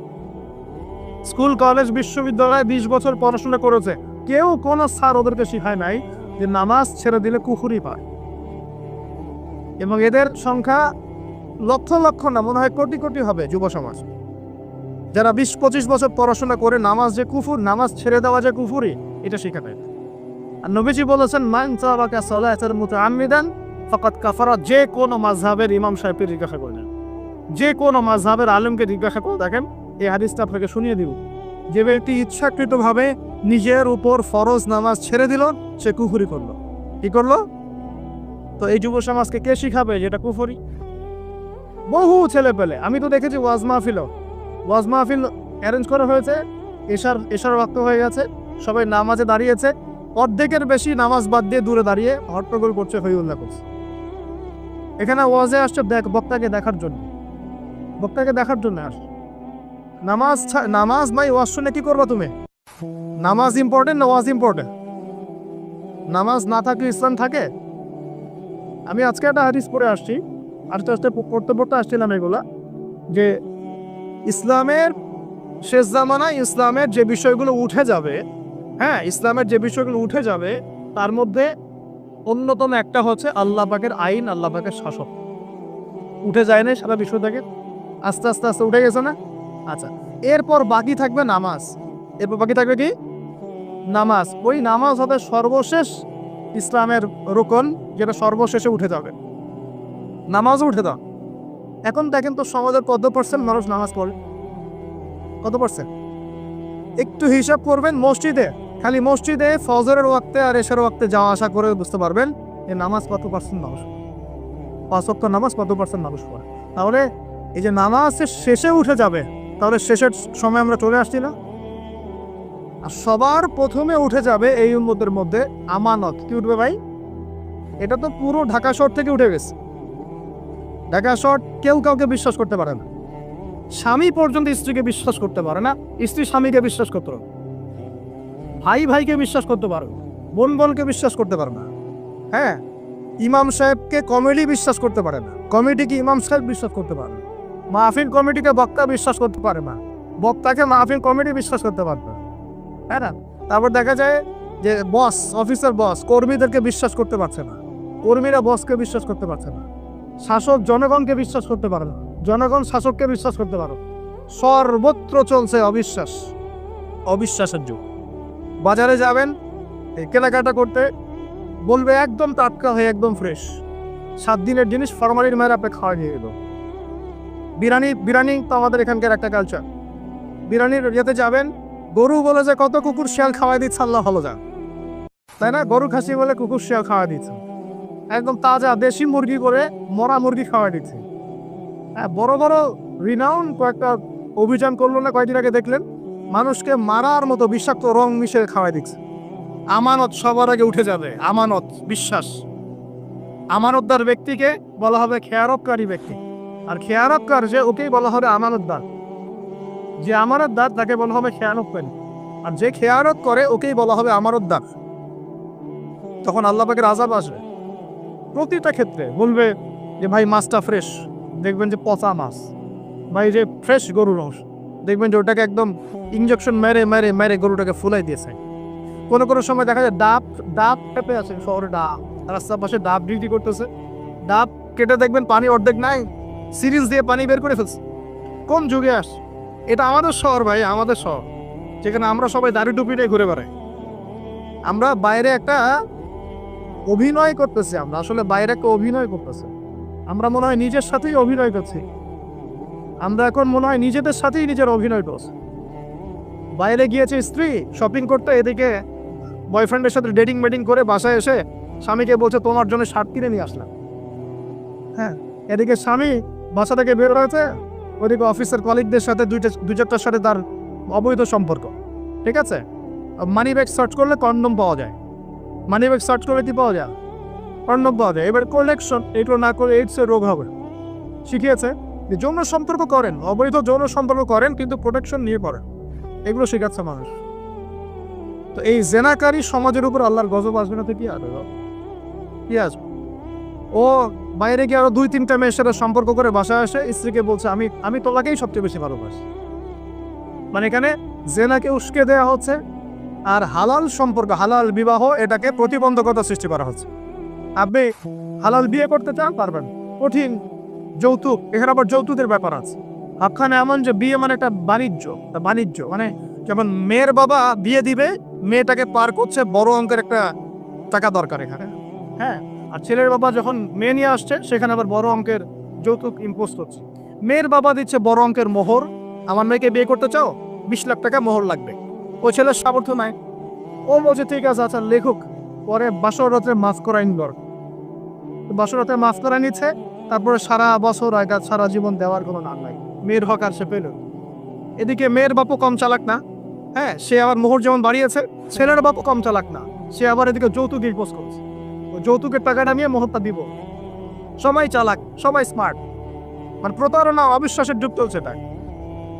স্কুল, কলেজ, বিশ্ববিদ্যালয়ে 20 বছর পড়াশোনা করেছে, কেউ কোন স্যার ওদেরকে শিখায় নাই যে নামাজ ছেড়ে দিলে কুফরি পায়। এবং এদের সংখ্যা লক্ষ লক্ষ না, মনে হয় কোটি কোটি হবে যুব সমাজ, যারা 20-25 বছর পড়াশোনা করে নামাজ যে কুফর, নামাজ ছেড়ে দেওয়া যে কুফরি, এটা শিখা নেয়। আর নবীজি বলেছেন মান তারাকা সালাতান মুতাআম্মিদান ফাকাদ কাফারা। যে কোনো মাযহাবের ইমাম সাহেবকে জিজ্ঞাসা করলেন, যে কোনো মাযহাবের আলেমকে জিজ্ঞাসা করে দেখেন, এই হাদিসটা আপনাকে শুনিয়ে দিব। যে ব্যক্তি ইচ্ছাকৃতভাবে নিজের উপর ফরজ নামাজ ছেড়ে দিল সে কুফরি করলো। কি করলো? তো এই যুব সমাজকে কে শিখাবে যেটা কুফরি? বহু ছেলে পেলে আমি তো দেখেছি ওয়াজ মাহফিল অ্যারেঞ্জ করা হয়েছে, এশার ওয়াক্ত হয়ে গেছে, সবাই নামাজে দাঁড়িয়েছে, অর্ধেকের বেশি নামাজ বাদ দিয়ে দূরে দাঁড়িয়ে হট্টগোল করছে, হইউল্লাহ করছে। এখানে ওয়াজে আসছে বক্তাকে দেখার জন্য আস। নামাজ নাই, ওয়াজ শুনে কি করবা তুমি? নামাজ ইম্পর্টেন্ট না ওয়াজ ইম্পর্টেন্ট? নামাজ না থাকলে ইসলাম থাকে? আমি আজকে একটা হাদিস পড়ে আসছি, আস্তে আস্তে পড়তে আসছিলাম এগুলা, যে ইসলামের শেষ জামানায় ইসলামের যে বিষয়গুলো উঠে যাবে, ইসলামের যে বিষয়গুলো উঠে যাবে তার মধ্যে অন্যতম একটা হচ্ছে আল্লাহ পাকের আইন, আল্লাহ পাকের শাসন। উঠে যায় না সারা বিষয় থেকে? আস্তে আস্তে উঠে গেছে না? আচ্ছা, এরপর বাকি থাকবে নামাজ। কি? নামাজ। ওই নামাজ হবে সর্বশেষ ইসলামের রুকন, যেটা সর্বশেষে উঠে যাবে। নামাজও উঠে দাও। এখন দেখেন তো সমাজের কত % মানুষ নামাজ পড়ে? কত %? একটু হিসাব করবেন, খালি মসজিদে ফজরের ওয়াক্তে আর এশার ওয়াক্তে যাওয়া আসা করে বুঝতে পারবেন এই নামাজ কত % মানুষ, 5 ওয়াক্ত নামাজ কত % মানুষ পড়ে। তাহলে এই যে নামাজ শেষে উঠে যাবে, তাহলে শেষের সময় আমরা চলে আসছি না? আর সবার প্রথমে উঠে যাবে এই উম্মতের মধ্যে আমানত। কি উঠবে ভাই? এটা তো পুরো ঢাকা শহর থেকে উঠে গেছে। ঢাকা শহর কেউ কাউকে বিশ্বাস করতে পারে না। স্বামী পর্যন্ত স্ত্রীকে বিশ্বাস করতে পারে না, স্ত্রী স্বামীকে বিশ্বাস করতে পারে, ভাই ভাইকে বিশ্বাস করতে পারে, বোন বোনকে বিশ্বাস করতে পারে না। ইমাম সাহেবকে কমিটি বিশ্বাস করতে পারে না, কমিটিকে ইমাম সাহেব বিশ্বাস করতে পারে না, মাহফিল কমিটিকে বক্তা বিশ্বাস করতে পারে না, বক্তাকে মাহফিল কমিটি বিশ্বাস করতে পারে না। না, তারপর দেখা যায় যে অফিসের বস কর্মীদেরকে বিশ্বাস করতে পারছে না, কর্মীরা বসকে বিশ্বাস করতে পারছে না, শাসক জনগণকে বিশ্বাস করতে পারে না, জনগণ শাসককে বিশ্বাস করতে পারে। সর্বত্র চলছে অবিশ্বাসের যুগ। বাজারে যাবেন কেনাকাটা করতে, বলবে একদম টাটকা হয়ে একদম ফ্রেশ, 7 দিনের জিনিস ফরমালিন মেরে আপনি খাওয়া নিয়ে গেল। বিরিয়ানি তো আমাদের এখানকার একটা কালচার। বিরিয়ানির ইয়েতে যাবেন, গরু বলে যে কত কুকুর শিয়াল খাওয়াই দিচ্ছে, আল্লাহ ভালো যান, তাই না? গরু খাসি বলে কুকুর শিয়াল খাওয়াই দিচ্ছে, একদম তাজা দেশি মুরগি করে মরা মুরগি খাওয়াই দিচ্ছে। হ্যাঁ, বড় বড় রিনাউন কয়েকটা অভিযান করলো না কয়েকদিন আগে দেখলেন, মানুষকে মারার মতো বিষাক্ত রং মিশিয়ে খাওয়াই দিচ্ছে। আমানত সবার আগে উঠে যাবে, আমানত বিশ্বাস। আমানতদার ব্যক্তিকে বলা হবে খেয়ারতকারী ব্যক্তি, আর খেয়ারতকার যে ওকেই বলা হবে আমানতদার। যে আমানতদার তাকে বলা হবে খেয়ানতকারী, আর যে খেয়ারত করে ওকেই বলা হবে আমানতদার। তখন আল্লাহ পাকের আযাব আসবে প্রতিটা ক্ষেত্রে। বলবে যে ভাই মাছটা ফ্রেশ, দেখবেন যে পচা মাছ। ভাই যে ফ্রেশ গরুর মাংস, দেখবেন যে ওটাকে একদম ইঞ্জেকশন মেরে মেরে মেরে গরুটাকে ফুলাই দিয়েছে। কোনো কোনো সময় দেখা যায় ডাব ডাব পেঁপে আছে শহরে, ডাব রাস্তার পাশে ডাব ডিউটি করতেছে, ডাব কেটে দেখবেন পানি অর্ধেক নাই, সিরিজ দিয়ে পানি বের করে ফেলছে। কোন যুগে আস? এটা আমাদের শহর ভাই, আমাদের শহর, যেখানে আমরা সবাই দাড়ি টুপি নিয়ে ঘুরে বেড়াই। আমরা বাইরে একটা অভিনয় করতেছি, আমরা আসলে বাইরে একটা অভিনয় করতেছি। আমরা মনে হয় নিজের সাথেই অভিনয় করছি, আমরা এখন মনে হয় নিজেদের সাথেই নিজের অভিনয় করছি। বাইরে গিয়েছে স্ত্রী শপিং করতে, এদিকে বয়ফ্রেন্ডের সাথে ডেটিং মেটিং করে বাসায় এসে স্বামীকে বলছে তোমার জন্য শার্ট কিনে নিয়ে আসলাম। হ্যাঁ, এদিকে স্বামী বাসা থেকে বের হয়েছে, ওদিকে অফিসের কলিগদের সাথে দুই চারটার সাথে তার অবৈধ সম্পর্ক। ঠিক আছে, মানি ব্যাগ সার্চ করলে কন্ডম পাওয়া যায়, মানি ব্যাগ সার্চ করলে কি পাওয়া যায়? কন্ডম পাওয়া যায়। এবার কোলেকশন এগুলো না করে এইডসের রোগ হবে। শিখিয়েছে যে যৌন সম্পর্ক করেন, অবৈধ যৌন সম্পর্ক করেন, কিন্তু প্রোটেকশন নিয়ে করেন, এগুলো শেখাচ্ছে মানুষ। তো এই জেনাকারী সমাজের উপর আল্লাহর গজব আসবে না তো কি আসবে? কি আসবে? ও বাইরে গিয়ে আরো 2-3টা মেয়ের সাথে সম্পর্ক করে বাসায় আসে, স্ত্রীকে বলছে আমি তোমাকেই সবচেয়ে বেশি ভালোবাসি। মানে এখানে জেনাকে উস্কে দেওয়া হচ্ছে, আর হালাল সম্পর্ক, হালাল বিবাহ, এটাকে প্রতিবন্ধকতা সৃষ্টি করা হচ্ছে। আপনি হালাল বিয়ে করতে চান, পারবেন, কঠিন। যৌতুক, এখানে আবার যৌতুকের ব্যাপার আছে। আপনার এমন যে বিয়ে মানে একটা বাণিজ্য, মানে যেমন মেয়ের বাবা বিয়ে দিবে, মেয়েটাকে পার করছে, বড় অঙ্কের একটা টাকা দরকার এখানে। হ্যাঁ, আর ছেলের বাবা যখন মেয়ে নিয়ে আসছে, সেখানে আবার বড় অঙ্কের যৌতুক ইম্পোজ করছে। মেয়ের বাবা দিচ্ছে বড় অঙ্কের মোহর, আমার মেয়েকে বিয়ে করতে চাও, 20 লাখ টাকা মোহর লাগবে। ওই ছেলের সামর্থ্য নাই, ও বলছে ঠিক আছে, আচ্ছা লেখুক। পরে বাসর রাত্রে মাফ করাই নিল, বাসর রাত্রে মাফ করাই নিচ্ছে। তারপরে সারা বছর আগে সারা জীবন দেওয়ার কোনো নাম নাই, মেয়ের হক আর সে পেল। এদিকে মেয়ের বাপও কম চালাক না, হ্যাঁ, সে আবার মোহর যেমন বাড়িয়েছে, ছেলের বাপও কম চালাক না, সে আবার এদিকে যৌতুক ইম্পোজ করছে। যৌতুকের টাকা নামিয়ে মোহরটা দিব। সবাই চালাক, সবাই স্মার্ট। মানে প্রতারণা, অবিশ্বাসের যুগ চলছে, তাই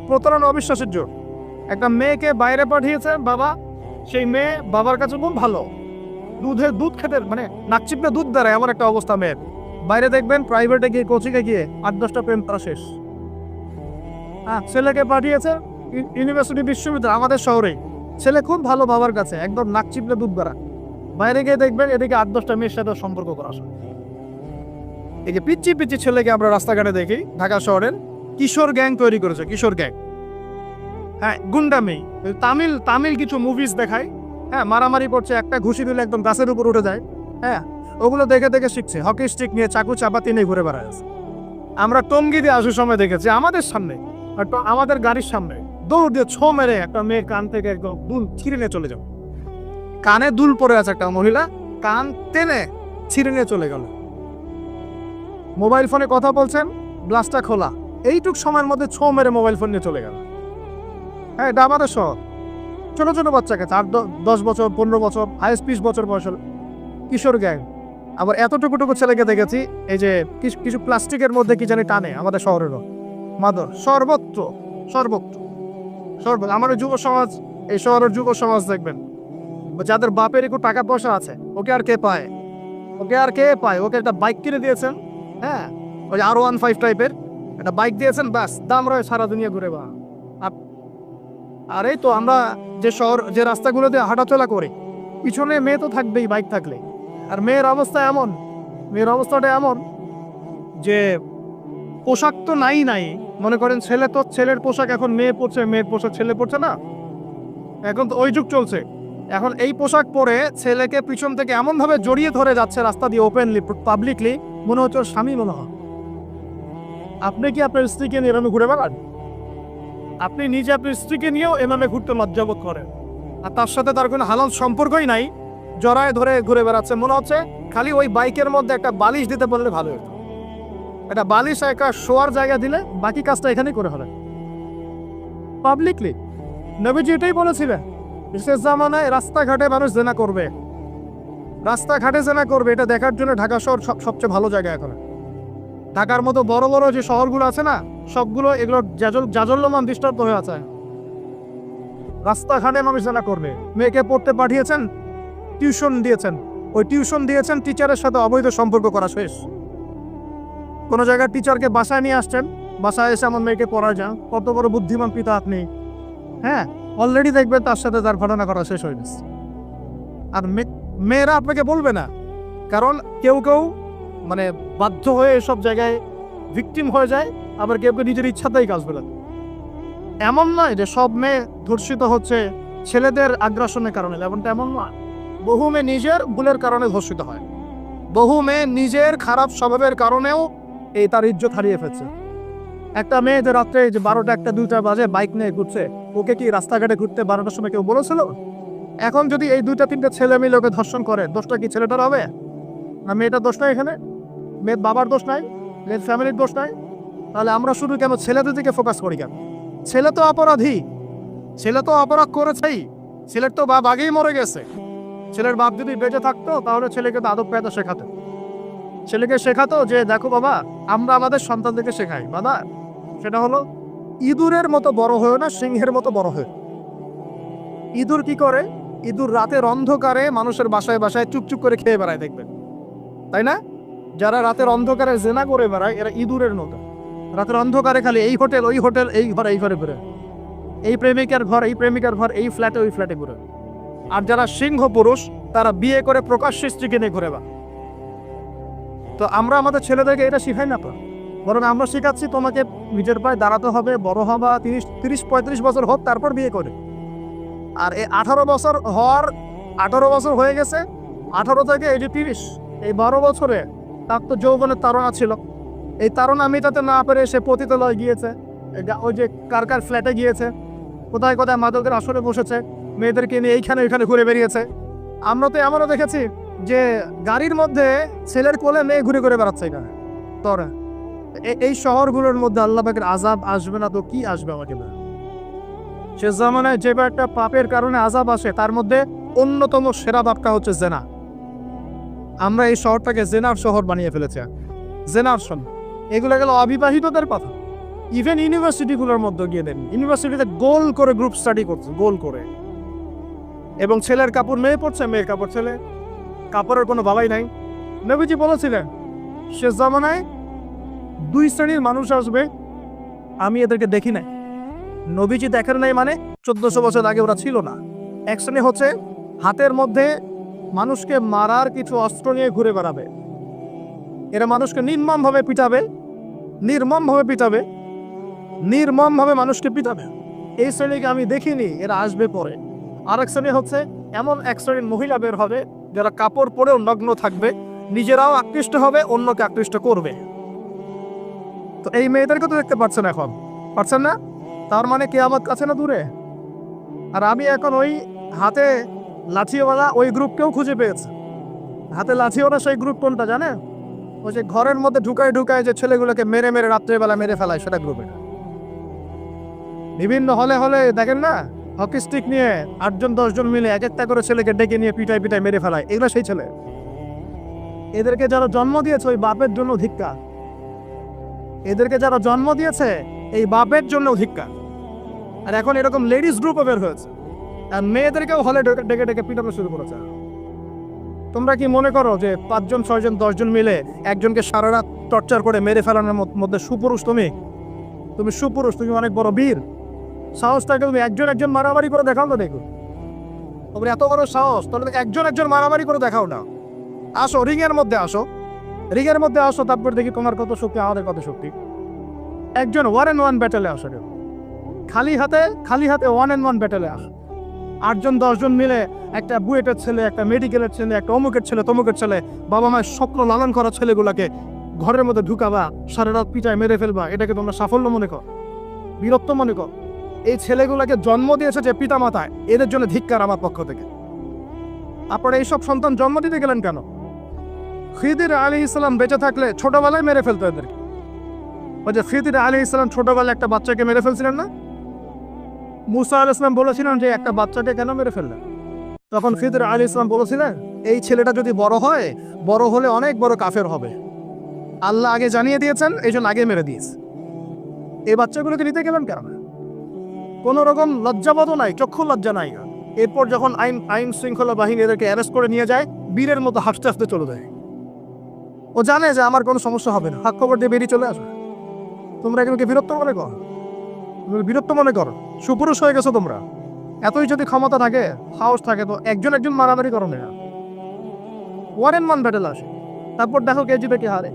প্রতারণা, অবিশ্বাসের যুগ। একটা মেয়েকে বাইরে পাঠিয়েছে বাবা, সেই মেয়ে বাবার কাছে খুব ভালো, দুধ খেতে মানে নাক চিপলে দুধ দেয়, এমন একটা অবস্থা মেয়ের। বাইরে দেখবেন প্রাইভেটে গিয়ে, কোচিংয়ে গিয়ে 8-10টা প্রেম তারা শেষ। হ্যাঁ, ছেলেকে পাঠিয়েছে ইউনিভার্সিটি, বিশ্ববিদ্যালয়, আমাদের শহরেই। ছেলে খুব ভালো বাবার কাছে, একদম নাক চিপলে দুধ বেড়া। বাইরে গিয়ে দেখবেন এদিকে 8-10টা মেয়ের সাথে সম্পর্ক করা। এই যে পিচ্ছি পিচ্ছি ছেলেকে আমরা রাস্তাঘাটে দেখি, ঢাকা শহরের কিশোর গ্যাং তৈরি করেছে, কিশোর গ্যাং। হ্যাঁ, গুন্ডামি। তামিল কিছু মুভিজ দেখায়, হ্যাঁ, মারামারি করছে, একটা ঘুষি দিলে একদম গাছের উপর উঠে যায়। হ্যাঁ, ওগুলো দেখে দেখে শিখছে, হকি স্টিক নিয়ে, চাকু চাপাতি নিয়ে ঘুরে বেড়ায় আছে। আমরা টঙ্গি দিয়ে আসার সময় দেখেছি, আমাদের সামনে, আমাদের গাড়ির সামনে দৌড় দিয়ে ছো মেরে একটা মেয়ে কান থেকে একদম দুল ছিঁড়ে নিয়ে চলে যাও। কানে দুল পড়ে আছে একটা মহিলা, কান টেনে ছিঁড়ে নিয়ে চলে গেল। মোবাইল ফোনে কথা বলছেন, গ্লাসটা খোলা, এইটুক সময়ের মধ্যে ছো মেরে মোবাইল ফোন নিয়ে চলে গেল। হ্যাঁ, এটা আমাদের শহর। ছোট ছোট বাচ্চাকে 8-10 বছর, 15 বছর, হাইস্ট 20 বছর বয়সের কিশোর গ্যাং। আবার এতটুকু ছেলেকে দেখেছি, এই যে কিছু প্লাস্টিকের মধ্যে কি জানি টানে, আমাদের শহরেরও মাদর, সর্বত্র। আমাদের যুব সমাজ, এই শহরের যুব সমাজ দেখবেন, যাদের বাপের একটু টাকা পয়সা আছে, ওকে আর কে পায়? ওকে একটা বাইক কিনে দিয়েছেন, হ্যাঁ, ওই R15 টাইপের একটা বাইক দিয়েছেন, ব্যাস দাম রয়ে সারা দুনিয়া ঘুরে বা। আর এই তো আমরা যে রাস্তাগুলোতে হাঁটাচলা করি, পিছনে মেয়ে তো থাকবেই বাইক থাকলে। আর মেয়ের অবস্থাটা এমন যে পোশাক তো নাই। মনে করেন ছেলের পোশাক এখন মেয়ে পরছে, মেয়ের পোশাক ছেলে পরছে না, এখন তো ওই যুগ চলছে। এখন এই পোশাক পরে ছেলেকে পিছন থেকে এমন ভাবে জড়িয়ে ধরে যাচ্ছে রাস্তা দিয়ে, ওপেনলি, পাবলিকলি, মনে হচ্ছে ওর স্বামী মনে হয়। আপনি কি আপনার স্ত্রীকে নিয়ে এভাবে ঘুরে বেড়ান? আপনি নিজে আপনার স্ত্রীকে নিয়েও এভাবে ঘুরতে লজ্জাবোধ করেন, আর তার সাথে তার কোনো হালাল সম্পর্কই নাই, জড়ায় ধরে ঘুরে বেড়াচ্ছে। মনে হচ্ছে খালি ওই বাইকের মধ্যে একটা বালিশ দিতে পারলে ভালো হতো। এটা বালিশ একটা শোয়ার জায়গা দিলে বাকি কাজটা এখানেই করে হবে পাবলিকলি। নবীজি এটাই বলেছিলেন, বিশেষ জামানায় রাস্তাঘাটে মানুষ জেনা করবে, রাস্তাঘাটে জেনা করবে, এটা দেখার জন্য ঢাকা শহর সবচেয়ে ভালো জায়গা এখন। ঢাকার মতো বড় বড় যে শহরগুলো আছে না, সবগুলো এগুলো জাজল্যমান দৃষ্টান্ত হয়ে আছে। রাস্তাঘাটে মানুষ জেনা করবে। মেয়েকে পড়তে পাঠিয়েছেন, টিউশন দিয়েছেন, ওই টিউশন দিয়েছেন টিচারের সাথে অবৈধ সম্পর্ক করা শেষ। কোনো জায়গায় টিচারকে বাসায় নিয়ে আসছেন, বাসায় এসে আমার মেয়েকে পড়ায় যান, কত বড় বুদ্ধিমান পিতা আপনি। হ্যাঁ, অলরেডি দেখবেন তার সাথে তার ঘটনা করা শেষ হয়ে গেছে। আর মেয়েরা আপনাকে বলবে না, কারণ কেউ কেউ মানে বাধ্য হয়ে এসব জায়গায় ভিকটিম হয়ে যায়, আবার কেউ কেউ নিজের ইচ্ছাতেই কাজ বলে। এমন নয় যে সব মেয়ে ধর্ষিত হচ্ছে ছেলেদের আগ্রাসনের কারণে, এমনটা এমন নয়। বহু মেয়ে নিজের ভুলের কারণে ধর্ষিত হয়, বহু মেয়ে নিজের খারাপ স্বভাবের কারণেও এই তার ইজ্জত হারিয়ে ফেলছে। একটা মেয়ে যে রাত্রে যে 12টা 1টা 2টা বাজে বাইক নিয়ে ঘুরছে, ওকে কি রাস্তাঘাটে ঘুরতে 12টার সময় কেউ বলেছিল? এখন যদি এই 2টা 3টা ছেলে মিলে ওকে ধর্ষণ করে, দোষটা কি ছেলেটার হবে না মেয়েটার দোষ নাই? এখানে মেয়ের বাবার দোষ নাই, মেয়ের ফ্যামিলির দোষ নাই। তাহলে আমরা শুধু কেন ছেলেদের দিকে ফোকাস করি কেন? ছেলে তো অপরাধী, ছেলে তো অপরাধ করেছেই, ছেলের তো বাপ আগেই মরে গেছে। ছেলের বাপ যদি বেঁচে থাকতো তাহলে ছেলেকে তো আদব কায়দা শেখাতো, ছেলেকে শেখাতো যে দেখো বাবা, আমরা আমাদের সন্তানদেরকে শেখাই বাবা, সেটা হলো ইঁদুরের মতো বড় হয়েও না, সিংহের মতো বড় হয়ে। ইঁদুর কি করে? ইঁদুর রাতের অন্ধকারে মানুষের বাসায় বাসায় চুপচুপ করে খেয়ে বেড়ায়, দেখবেন তাই না? যারা রাতের অন্ধকারে জেনা করে বেড়ায় এরা ইঁদুরের মতো। রাতের অন্ধকারে খালি এই হোটেল ওই হোটেল, এই ঘর এই ঘরে ঘুরে, এই প্রেমিকার ঘর এই প্রেমিকার ঘর, এই ফ্ল্যাটে ওই ফ্ল্যাটে ঘুরে। আর যারা সিংহ পুরুষ তারা বিয়ে করে প্রকাশ্যে স্ত্রীকে নিয়ে ঘুরে বা। তো আমরা আমাদের ছেলেদেরকে এটা শিখাই না তো, বরং আমরা শেখাচ্ছি তোমাকে নিজের পায়ে দাঁড়াতে হবে, বড় হবা, 30-35 বছর হোক তারপর বিয়ে করে। আর এই 18 বছর হওয়ার 18 বছর হয়ে গেছে, 18 থেকে এই যে 30, এই 12 বছরে তার তো যৌবনের তাড়না ছিল। এই তাড়না মেটাতে না পেরে সে পতিতালয়ে গিয়েছে, ওই যে কার ফ্ল্যাটে গিয়েছে, কোথায় কোথায় মাদকের আসরে বসেছে, মেয়েদেরকে নিয়ে এইখানে ওইখানে ঘুরে বেরিয়েছে। আমরা তো এমনও দেখেছি যে গাড়ির মধ্যে ছেলের কোলে মেয়ে ঘুরে ঘুরে বেড়াচ্ছে এখানে। তোরা এই শহরগুলোর মধ্যে আল্লাহ পাকের আযাব আসবে না তো কি আসবে আমাকে না? সে জামানায় যে একটা পাপের কারণে আযাব আসে, তার মধ্যে অন্যতম সেরা পাপটা হচ্ছে জেনা। আমরা এই শহরটাকে জেনার শহর বানিয়ে ফেলেছি, জেনার শহর। এগুলো গেল অবিবাহিতদের কথা। ইভেন ইউনিভার্সিটিগুলোর মধ্যে গিয়ে দেন, ইউনিভার্সিটিতে গোল করে গ্রুপ স্টাডি করছে, গোল করে। এবং ছেলের কাপড় মেয়ে পড়ছে, মেয়ের কাপড় ছেলে, কাপড়ের কোনো বাবাই নাই। নবীজি বলেছিলেন শেষ জামানায় 2 শ্রেণীর মানুষ আসবে, আমি এদেরকে দেখি নাই। নবীজি দেখেন নাই মানে 1400 বছর আগে ওরা ছিল না। এক শ্রেণী হচ্ছে হাতের মধ্যে মানুষকে মারার কিছু অস্ত্র নিয়ে ঘুরে বেড়াবে, এরা মানুষকে নির্মমভাবে পিটাবে, নির্মমভাবে পিটাবে, নির্মমভাবে মানুষকে পিটাবে। এই শ্রেণীকে আমি দেখিনি, এরা আসবে পরে। আরেক শ্রেণী হচ্ছে এমন এক শ্রেণীর মহিলা বের হবে যারা কাপড় পরেও নগ্ন থাকবে, নিজেরাও আকৃষ্ট হবে, অন্যকে আকৃষ্ট করবে। তো এই মেয়েদেরকে তো দেখতে পাচ্ছেন, এখন পাচ্ছেন না, তার মানে কিয়ামত কাছে না দূরে। আর আমি এখন ওই হাতে লাঠিওয়ালা ওই গ্রুপকেও খুঁজে পেয়েছি। হাতে লাঠিওয়ালা সেই গ্রুপ কোনটা জানেন? ওই যে ঘরের মধ্যে ঢুকায় ঢুকায় যে ছেলেগুলোকে মেরে মেরে রাত্রেবেলা মেরে ফেলায়, সেটা গ্রুপে। বিভিন্ন হলে হলে দেখেন না, হকি স্টিক নিয়ে 8-10 জন মিলে এক একটা করে ছেলেকে ডেকে নিয়ে পিটায় পিটায় মেরে ফেলায়, এগুলো সেই ছেলে। এদেরকে যারা জন্ম দিয়েছে ওই বাপের জন্য ধিক্কার, এদেরকে যারা জন্ম দিয়েছে এই বাপের জন্য ধিক্কার। আর এখন এরকম লেডিস গ্রুপও বের হয়েছে, আর মেয়েদেরকেও হলে ডেকে ডেকে পিটানো শুরু করেছে। তোমরা কি মনে করো যে 5 জন 6 জন 10 জন মিলে একজনকে সারা রাত টর্চার করে মেরে ফেলানোর মধ্যে সুপুরুষ? তুমি সুপুরুষ, তুমি অনেক বড় বীর। সাহসটাকে তুমি একজন মারামারি করে দেখাও না, দেখো তোমরা এত বড় সাহস, তাহলে একজন মারামারি করে দেখাও না। আসো রিংয়ের মধ্যে আসো, রিংয়ের মধ্যে আসো, তারপর দেখি তোমার কত শক্তি, আমাদের কত শক্তি। একজন 1-on-1 ব্যাটেলে আসো, খালি হাতে 1-on-1 ব্যাটেলে আসো। 8 জন 10 জন মিলে একটা বুয়েটের ছেলে, একটা মেডিকেলের ছেলে, একটা অমুকের ছেলে, তমুকের ছেলে, বাবা মায়ের স্বপ্ন লালন করা ছেলেগুলাকে ঘরের মধ্যে ঢুকাবা, সারা রাত পিটায় মেরে ফেলবা, এটাকে তোমরা সাফল্য মনে কর, বীরত্ব মনে কর? এই ছেলেগুলাকে জন্ম দিয়েছে যে পিতা মাতায়, এদের জন্য ধিক্কার আমার পক্ষ থেকে। আপনারা এইসব সন্তান জন্ম দিতে গেলেন কেন? খিদির আলাইহিস সালাম বেঁচে থাকলে ছোটবেলায় মেরে ফেলতো এদেরকে, ওই যে খিদির আলাইহিস সালাম ছোটবেলায় একটা বাচ্চাকে মেরে ফেলছিলেন না? মুসা আলাইহিস সালাম বলেছিলেন যে একটা বাচ্চাকে কেন মেরে ফেললেন? তখন খিদির আলাইহিস সালাম বলেছিলেন এই ছেলেটা যদি বড় হয়, বড় হলে অনেক বড় কাফের হবে। আল্লাহ আগে জানিয়ে দিয়েছেন, এই জন্য আগে মেরে দিয়েছে। এই বাচ্চাগুলোকে নিতে গেলেন কেন? কোনো রকম লজ্জাবোধও নাই, চক্ষু লজ্জা নাই। এরপর যখন আইন শৃঙ্খলা বাহিনী এদেরকে অ্যারেস্ট করে নিয়ে যায়, বীরের মতো হাসতে হাসতে চলে যায়। ও জানে যে আমার কোনো সমস্যা হবে না, হাত খবর দিয়ে বেরিয়ে চলে আসবে। তোমরা এগুলোকে বিরক্ত মনে করো, বিরক্ত মনে করো, সুপুরুষ হয়ে গেছো তোমরা। এতই যদি ক্ষমতা থাকে, সাহস থাকে, তো একজন মারামারি করো না, 1 and 1 ব্যাটেল আসে। তারপর দেখো কে জিতে কে হারে।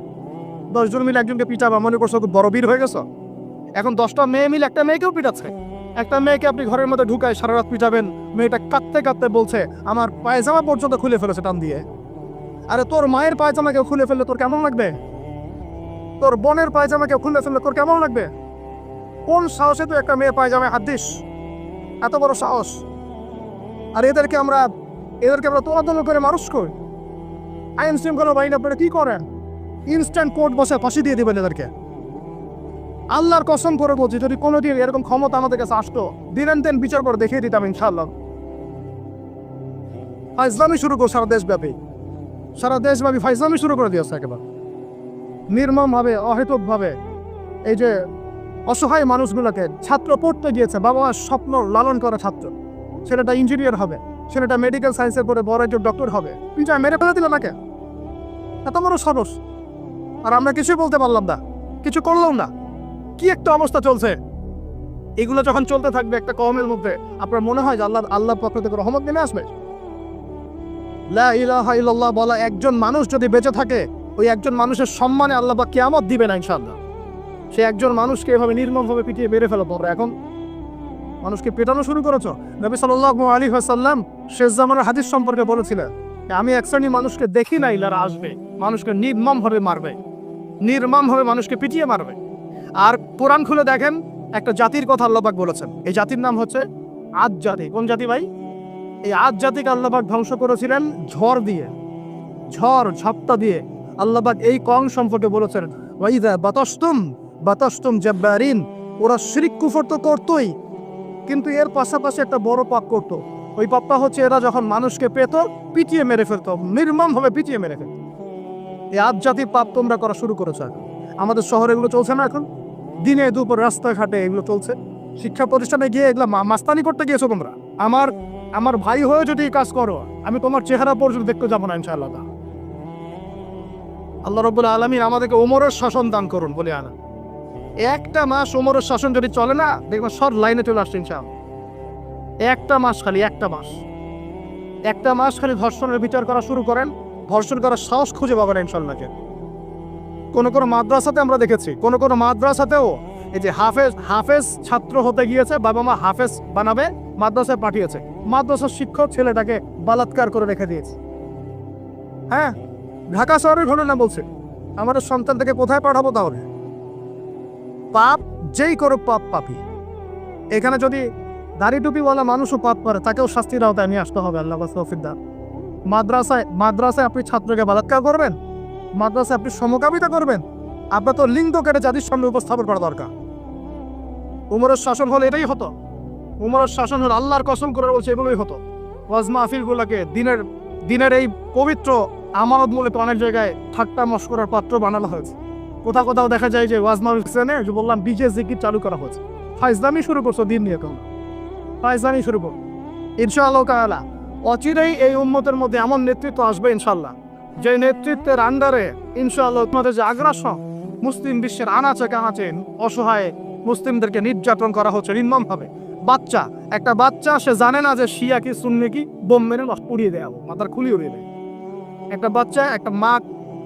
10 জন মিলে একজনকে পিটাবা মনে করছো খুব বড় বীর হয়ে গেছো। এখন 10টা মেয়ে মিলে একটা মেয়েকেও পিটাচ্ছে। একটা মেয়েকে আপনি ঘরের মধ্যে ঢুকায় সারা রাত পিটাবেন, মেয়েটা কাঁদতে কাঁদতে বলছে আমার পায়জামা পর্যন্ত খুলে ফেলেছে টান দিয়ে। আরে তোর মায়ের পায়জামা কেউ খুলে ফেললে তোর কেমন লাগবে? তোর বোনের পায়জামা কেউ খুলে ফেললে তোর কেমন লাগবে? কোন সাহসে তুই একটা মেয়ে পায়জামায় হাত দিস? এত বড় সাহস! আর এদেরকে আমরা তোলাতলা করে মানুষ করি। আইন শৃঙ্খলা বাহিনী আপনারা কি করেন? ইনস্ট্যান্ট কোর্ট বসে ফাঁসি দিয়ে দিবেন এদেরকে। আল্লাহর কসম করে বলছি, যদি কোনোদিন এরকম ক্ষমতা আমাদের কাছে আসতো, দিন বিচার করে দেখিয়ে দিতাম ইনশাআল্লাহ। ফাইজলামি শুরু করো সারা দেশব্যাপী, ফাইজলামি শুরু করে দিয়েছে একেবারে নির্মমভাবে, অহেতুকভাবে। এই যে অসহায় মানুষগুলোকে, ছাত্র পড়তে গিয়েছে, বাবা স্বপ্ন লালন করা ছাত্র, ছেলেটা ইঞ্জিনিয়ার হবে, ছেলেটা মেডিকেল সায়েন্সের পরে বড় একজন ডক্টর হবে, পিঠা মেরে ফেলে দিল নাকি? এত বড় সাহস! আর আমরা কিছুই বলতে পারলাম না, কিছু করলাম না। কি একটা অবস্থা চলছে! এগুলো যখন চলতে থাকবে একটা কওমের মধ্যে, আপনার মনে হয় যে আল্লাহ পক্ষ থেকে রহমত নেমে আসবে? লা ইলাহা ইল্লাল্লাহ বলা একজন মানুষ যদি বেঁচে থাকে, ওই একজন মানুষের সম্মানে আল্লাহ পাক কিয়ামত দিবে না ইনশাআল্লাহ। সে একজন মানুষকে এভাবে নির্মমভাবে পিটিয়ে মেরে ফেলা পড়ে। এখন মানুষকে পেটানো শুরু করেছো। নবী সাল্লাল্লাহু আলাইহি ওয়াসাল্লাম শেষ জামানার হাদিস সম্পর্কে বলেছিলেন, আমি এক শ্রেণীর মানুষকে দেখি নাই যারা আসবে, মানুষকে নির্মমভাবে মারবে, নির্মমভাবে মানুষকে পিটিয়ে মারবে। আর কোরআন খুলে দেখেন, একটা জাতির কথা আল্লাহ পাক বলেছেন, এই জাতির নাম হচ্ছে আদ জাতি। কোন জাতি ভাই? এই আদ জাতিকে আল্লাহ পাক ধ্বংস করেছিলেন ঝড় দিয়ে, ঝাপটা দিয়ে। আল্লাহ পাক এই কওম সম্পর্কে বলেছেন, ওয়াইদা বাতাসতুম জাব্বারিন, ওরা শিরক কুফর তো করতোই, কিন্তু এর পাশাপাশি একটা বড় পাপ করতো। ওই পাপটা হচ্ছে এরা যখন মানুষকে পেত, পিটিয়ে মেরে ফেলতো, নির্মমভাবে পিটিয়ে মেরে ফেলতো। এই আদ জাতির পাপ তোমরা করা শুরু করেছো। আমাদের শহরে এগুলো চলছে না? এখন দিনে দুপুর রাস্তাঘাটে এগুলো চলছে। শিক্ষা প্রতিষ্ঠানে গিয়ে এগুলো মাস্তানি করতে গিয়েছো তোমরা। আমার ভাই হয়ে যদি এই কাজ করো, আমি তোমার চেহারা পর্যন্ত দেখতে যাবো না ইনশাআল্লাহ। আল্লাহ রাব্বুল আলামিন আমাদেরকে ওমরের শাসন দান করুন বলে আনা। একটা মাস ওমরের শাসন যদি চলে না, দেখবেন সব লাইনে চলে আসছে ইনশাআল্লাহ। একটা মাস খালি ধর্ষণের বিচার করা শুরু করেন, ধর্ষণ করার সাহস খুঁজে পাবেন ইনশাআল্লাহ। কোন মাদ্রাসাতে আমরা দেখেছি, কোন মাদ্রাসাতেও এই যে হাফেজ ছাত্র হতে গিয়েছে, বাবা মা হাফেজ বানাবে, মাদ্রাসায় পাঠিয়েছে, মাদ্রাসার শিক্ষক ছেলেটাকে বলাৎকার করে রেখে দিয়েছে। হ্যাঁ, ঢাকা শহরের ঘটনা বলছে। আমাদের সন্তানটাকে কোথায় পাঠাবো তাহলে? পাপ যেই করুক, পাপই। এখানে যদি দাড়ি টুপিওয়ালা মানুষও পাপ করে, তাকেও শাস্তির আওতায় নিয়ে আসতে হবে। আল্লাহ তৌফিক দান। মাদ্রাসায় আপনি ছাত্রকে বলাৎকার করবেন? মাদ্রাসায় আপনি সমকামিতা করবেন? আপনার তো লিঙ্গ কেটে জাতির সামনে উপস্থাপন করা দরকার। উমরের শাসন হলে এটাই হতো। উমরের শাসন হলে আল্লাহর কসম করে বলছে এগুলোই হতো। ওয়াজ মাহফিলগুলোকে দিনের এই পবিত্র আমানত মূলে অনেক জায়গায় ঠাট্টা মশকরার পাত্র বানানো হয়েছে। কোথাও দেখা যায় যে ওয়াজ মাহফিলে যে বললাম ডিজে জিকির চালু করা হয়েছে। ফাইজলামি শুরু করছো দিন নিয়ে, কেমন ফাইজলামি শুরু করো। ইনশাআল্লাহ তাআলা অচিরেই এই উম্মতের মধ্যে এমন নেতৃত্ব আসবে ইনশাআল্লাহ, যে নেতৃত্বের আন্ডারে ইনশাআল্লাহ তোমাদের যে আগ্রাসন, মুসলিম বিশ্বের আনাচে কানাচে অসহায় মুসলিমদেরকে নির্যাতন করা হচ্ছে নির্মমভাবে। একটা বাচ্চা সে জানে না যে শিয়া কি সুন্নি কি, বোম মেরে উড়িয়ে দেওয়া, মাথার খুলি উড়িয়ে দেয়। একটা বাচ্চা, একটা মা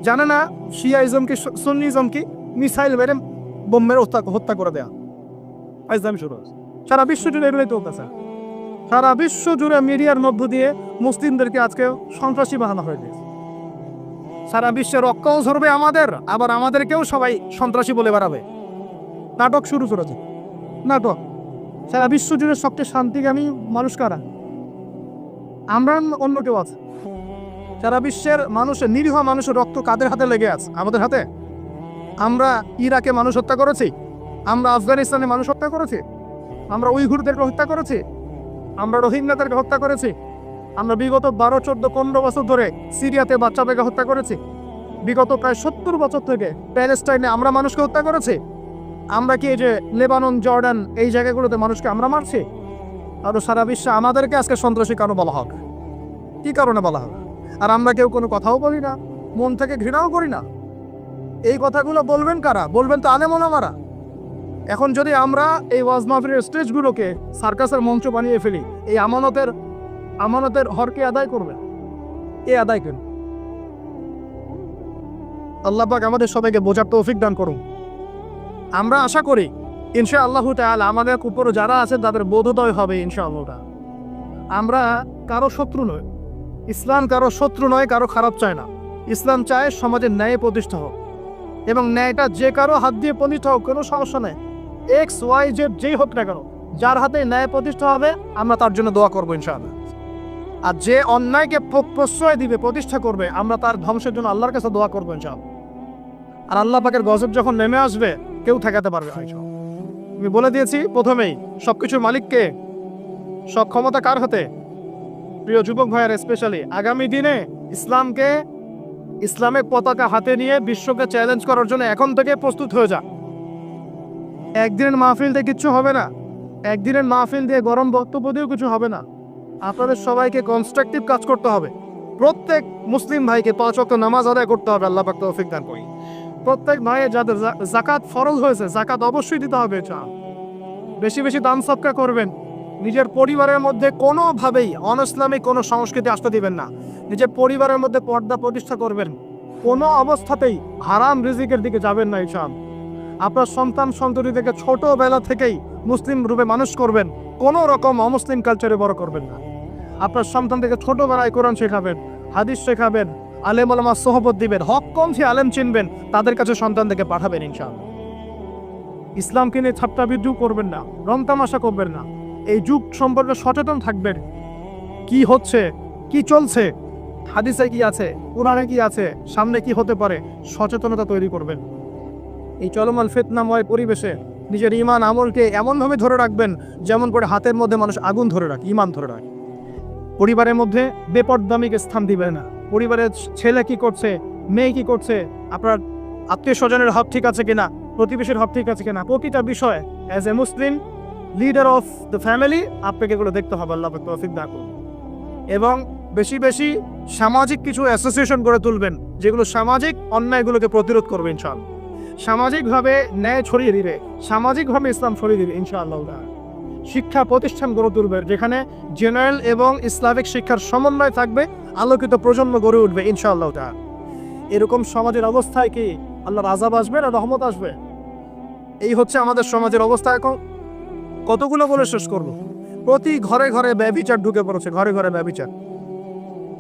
জানে না শিয়াইজম কি সুন্নিজম কি, মিসাইল মেরে বোম মেরে হত্যা করে দেয়া। ফাইজলামি শুরু হয়েছে। সারা বিশ্ব জুড়ে এগুলোই চলতেছে। সারা বিশ্ব জুড়ে মিডিয়ার মধ্য দিয়ে মুসলিমদেরকে আজকে সন্ত্রাসী বানানো হয়ে গেছে। সারা বিশ্বের রক্ষাও ধরবে আমাদের, আবার আমাদেরকেও সবাই সন্ত্রাসী বলে বেড়াবে। নাটক শুরু করেছে, নাটক। সারা বিশ্ব জুড়ে সবচেয়ে শান্তিকামী মানুষ কারা? আমরা, অন্য কেউ আছে? সারা বিশ্বের মানুষের, নিরীহ মানুষের রক্ত কাদের হাতে লেগে আছে? আমাদের হাতে? আমরা ইরাকে মানুষ হত্যা করেছি, আমরা আফগানিস্তানে মানুষ হত্যা করেছি, আমরা উইঘুরদেরকে হত্যা করেছি, আমরা রোহিঙ্গাদেরকে হত্যা করেছি, আমরা বিগত 12, 14, 15 বছর ধরে সিরিয়াতে বাচ্চাদেরকে হত্যা করেছি, বিগত প্রায় 70 বছর থেকে প্যালেস্টাইনে আমরা মানুষকে হত্যা করেছি। আমরা কি এই যে লেবানন, জর্ডান এই জায়গাগুলোতে মানুষকে আমরা মারছি? আরো সারা বিশ্বে আমাদেরকে আজকে সন্ত্রাসী কেন বলা হোক? কি কারণে বলা হোক? আর আমরা কেউ কোনো কথাও বলি না, মন থেকে ঘৃণাও করি না। এই কথাগুলো বলবেন কারা? বলবেন তো আলেম ওলামারা। এখন যদি আমরা এই ওয়াজ মাহফিলের স্টেজগুলোকে সার্কাসের মঞ্চ বানিয়ে ফেলি, এই আমানতের হরকে আদায় করবে এ আদায় করবে। আল্লাহ পাক আমাদের সবাইকে বোঝার তৌফিক দান করুন। আমরা আশা করি ইনশাআল্লাহু তাআলা আমাদের উপর যারা আছে তাদের বোধোদয় হবে ইনশাআল্লাহ। আমরা কারো শত্রু নয়, ইসলাম কারো শত্রু নয়, কারো খারাপ চায় না। ইসলাম চায় সমাজের ন্যায় প্রতিষ্ঠা হোক, এবং ন্যায়টা যে কারো হাত দিয়ে প্রতিষ্ঠা হোক, কোনো সমস্যা নেই। XYZ যেই হোক না কেন, যার হাতে ন্যায় প্রতিষ্ঠা হবে আমরা তার জন্য দোয়া করবো ইনশাআল্লাহ। আর যে অন্যায়কে প্রশ্রয় দিবে, প্রতিষ্ঠা করবে, আমরা তার ধ্বংসের জন্য আল্লাহর কাছে দোয়া করবো ইনশাআল্লাহ। আর আল্লাহ পাকের গজব যখন নেমে আসবে কেউ ঠেকাতে পারবে না ইনশাআল্লাহ। আমি বলে দিয়েছি প্রথমেই, সবকিছুর মালিককে, সব ক্ষমতা কার হাতে? প্রিয় যুবক ভাইয়ের স্পেশালি আগামী দিনে ইসলামের পতাকা হাতে নিয়ে বিশ্বকে চ্যালেঞ্জ করার জন্য এখন থেকে প্রস্তুত হয়ে যা। একদিনের মাহফিল দিয়ে কিচ্ছু হবে না, একদিনের মাহফিল দিয়ে গরম বক্তব্য দিয়েও কিছু হবে না। আপনাদের সবাইকে কনস্ট্রাকটিভ কাজ করতে হবে। প্রত্যেক মুসলিম ভাইকে 5 ওয়াক্ত নামাজ আদায় করতে হবে, আল্লাহ পাক তৌফিক দান করি। প্রত্যেক ভাইয়ের যাদের যাকাত ফরজ হয়েছে, যাকাত অবশ্যই দিতে হবে। বেশি বেশি দান সদকা করবেন। নিজের পরিবারের মধ্যে কোনোভাবেই অনইসলামিক কোনো সংস্কৃতি আসতে দিবেন না। নিজের পরিবারের মধ্যে পর্দা প্রতিষ্ঠা করবেন। কোনো অবস্থাতেই হারাম রিজিকের দিকে যাবেন না ইনশাআল্লাহ। আপনার সন্তান সন্ততিদেরকে ছোটবেলা থেকেই মুসলিম রূপে মানুষ করবেন, কোনো রকম অমুসলিম কালচারে বড় করবেন না। আপনার সন্তানদেরকে ছোটবেলায় কোরআন শেখাবেন, হাদিস শেখাবেন, আলেম ওলামার সোহবত দিবেন, হক কমছি আলেম চিনবেন, তাদের কাছে সন্তানদেরকে পাঠাবেন ইনশাআল্লাহ। ইসলামকে নিয়ে ঠাট্টা বিদ্রুপ করবেন না, রং তামাশা করবেন না। এই যুগ সম্পর্কে সচেতন থাকবেন। কি হচ্ছে, কি চলছে, হাদিসে কি আছে, কোরআনে কি আছে, সামনে কি হতে পারে, সচেতনতা তৈরি করবেন। এই চলমান ফিতনাময় পরিবেশে নিজের ঈমান আমলকে এমনভাবে ধরে রাখবেন যেমন করে হাতের মধ্যে মানুষ আগুন ধরে রাখে, ঈমান ধরে রাখে। পরিবারের মধ্যে বেপরদামিকে স্থান দিবেন না। পরিবারের ছেলে কি করছে, মেয়ে কি করছে, আপনার আত্মীয় স্বজনের হক ঠিক আছে কিনা, প্রতিবেশীর হক ঠিক আছে কিনা, প্রতিটা বিষয় as a Muslim leader of the family আপনাকে এগুলো দেখতে হবে, আল্লাহ পাক তৌফিক দান করুন। এবং বেশি বেশি সামাজিক কিছু অ্যাসোসিয়েশন গড়ে তুলবেন যেগুলো সামাজিক অন্যায়গুলোকে প্রতিরোধ করবে ইনশাআল্লাহ। সামাজিকভাবে ন্যায় ছড়িয়ে দিবে, সামাজিকভাবে ইসলাম ছড়িয়ে দিবে ইনশাআল্লাহ। শিক্ষা প্রতিষ্ঠান গড়ে তুলবে যেখানে জেনারেল এবং ইসলামিক শিক্ষার সমন্বয় থাকবে, আলোকিত প্রজন্ম গড়ে উঠবে ইনশাআল্লাহ। এরকম সমাজের অবস্থায় কি আল্লাহর আযাব আসবে না রহমত আসবে? এই হচ্ছে আমাদের সমাজের অবস্থা। এখন কতগুলো বলে শেষ করব। প্রতি ঘরে ঘরে ব্যভিচার ঢুকে পড়েছে, ঘরে ঘরে ব্যভিচার,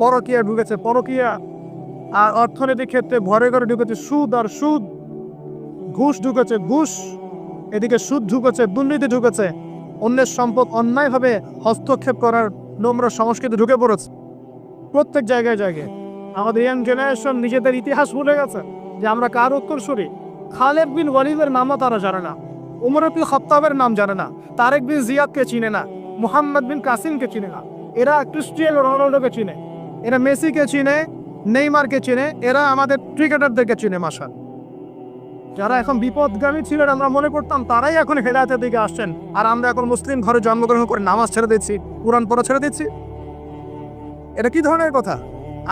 পরকীয়া ঢুকেছে, পরকীয়া। আর অর্থনৈতিক ক্ষেত্রে ঘরে ঘরে ঢুকেছে সুদ আর সুদ, ঘুষ ঢুকেছে ঘুষ, এদিকে সুদ ঢুকেছে, দুর্নীতি ঢুকেছে, অন্যের সম্পদ অন্যায়ভাবে হস্তক্ষেপ করার নোংরা সংস্কৃতি ঢুকে পড়েছে প্রত্যেক জায়গায় জায়গায়। আমাদের ইয়াং জেনারেশন নিজেদের ইতিহাস ভুলে গেছে যে আমরা কার উত্তরসূরি। খালেদ বিন ওয়ালিদের নামও তারা জানে না, উমর বিন খাত্তাবের নাম জানে না, তারেক বিন জিয়াদকে চিনে না, মুহাম্মদ বিন কাসিমকে চিনে না। এরা ক্রিস্টিয়ানো রোনাল্ডোকে চিনে, এরা মেসিকে চিনে, নেইমারকে চিনে, এরা আমাদের ক্রিকেটারদেরকে চিনে। মাশাল, যারা এখন বিপদগামী ছিলেন আমরা মনে করতাম তারাই এখন হেদায়েতের দিকে আসছেন, আর আমরা এখন মুসলিম ঘরে জন্মগ্রহণ করে নামাজ ছেড়ে দিচ্ছি, কুরআন পড়া ছেড়ে দিচ্ছি। এটা কি ধরনের কথা?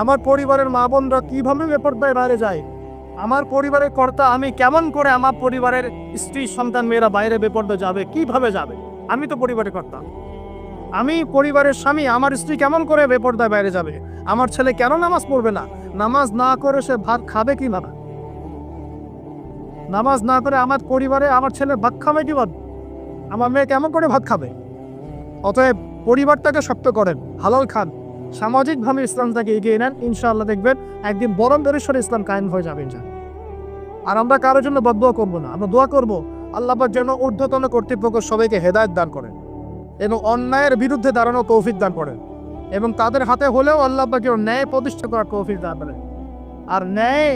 আমার পরিবারের মা বোনরা কিভাবে বেপরদায় বাইরে যায়? আমার পরিবারের কর্তা আমি কেমন করে আমার পরিবারের স্ত্রী সন্তান মেয়েরা বাইরে বেপরদা যাবে, কিভাবে যাবে? আমি তো পরিবারের কর্তা, আমি পরিবারের স্বামী, আমার স্ত্রী কেমন করে বেপরদায় বাইরে যাবে? আমার ছেলে কেন নামাজ পড়বে না? নামাজ না করে সে ভাত খাবে কিভাবে? নামাজ না করে আমার পরিবারে আমার ছেলে ভাত খাবে কিভাবে? আমার মেয়ে কেমন করে ভাত খাবে? অতএব পরিবারটাকে শক্ত করেন, হালাল খান, সামাজিকভাবে ইসলামটাকে এগিয়ে নেন, ইনশাআল্লাহ দেখবেন একদিন বরং দরেশ্বরে ইসলাম কায়েম হয়ে যাবে ইনশাআল্লাহ। আর আমরা কারোর জন্য বদদোয়া করবো না, আমরা দোয়া করবো আল্লাহ পাক যেন ঊর্ধ্বতন কর্তৃপক্ষ সবাইকে হেদায়েত দান করেন এবং অন্যায়ের বিরুদ্ধে দাঁড়ানো তৌফিক দান করেন, এবং তাদের হাতে হলেও আল্লাহ পাক ন্যায় প্রতিষ্ঠা করার তৌফিক দান করেন। আর ন্যায়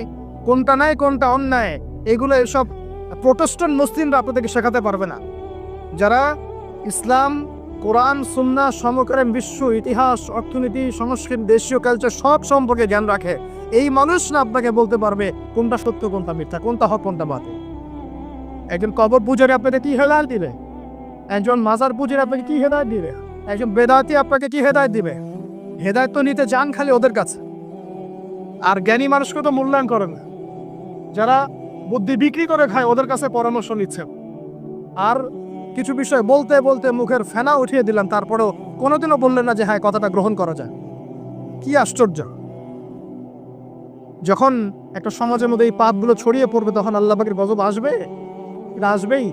কোনটা ন্যায় কোনটা অন্যায় এগুলো এসব প্রোটেস্ট্যান্ট মুসলিমরা আপনাদেরকে শেখাতে পারবে না। যারা ইসলাম, কোরআন, সুন্নাহ, সমকালীন বিশ্ব ইতিহাস, অর্থনীতি, সংস্কৃতি, দেশীয় কালচার সব সম্পর্কে জ্ঞান রাখে, এই মানুষরা আপনাকে বলতে পারবে কোনটা সত্য, কোনটা মিথ্যা, কোনটা হক, কোনটা বাতিল। একজন কবর পূজারী আপনাকে কি হেদায়েত দিবে? একজন মাজার পূজারী আপনাকে কি হেদায়েত দিবে? একজন বেদাতি আপনাকে কি হেদায়েত দিবে? হেদায়েত তো নিতে যান খালি ওদের কাছে। আর জ্ঞানী মানুষকে তো মূল্যায়ন করেন না। যারা বুদ্ধি বিক্রি করে খায় ওদের কাছে পরামর্শ নিচ্ছে। আর কিছু বিষয় বলতে বলতে মুখের ফেনা উঠিয়ে দিলাম, তারপরেও কোনোদিনও বললেন না যে হ্যাঁ কথাটা গ্রহণ করা যায়। কি আশ্চর্য! যখন একটা সমাজের মধ্যে এই পাপগুলো ছড়িয়ে পড়বে তখন আল্লাহ পাকের গজব আসবে, এটা আসবেই।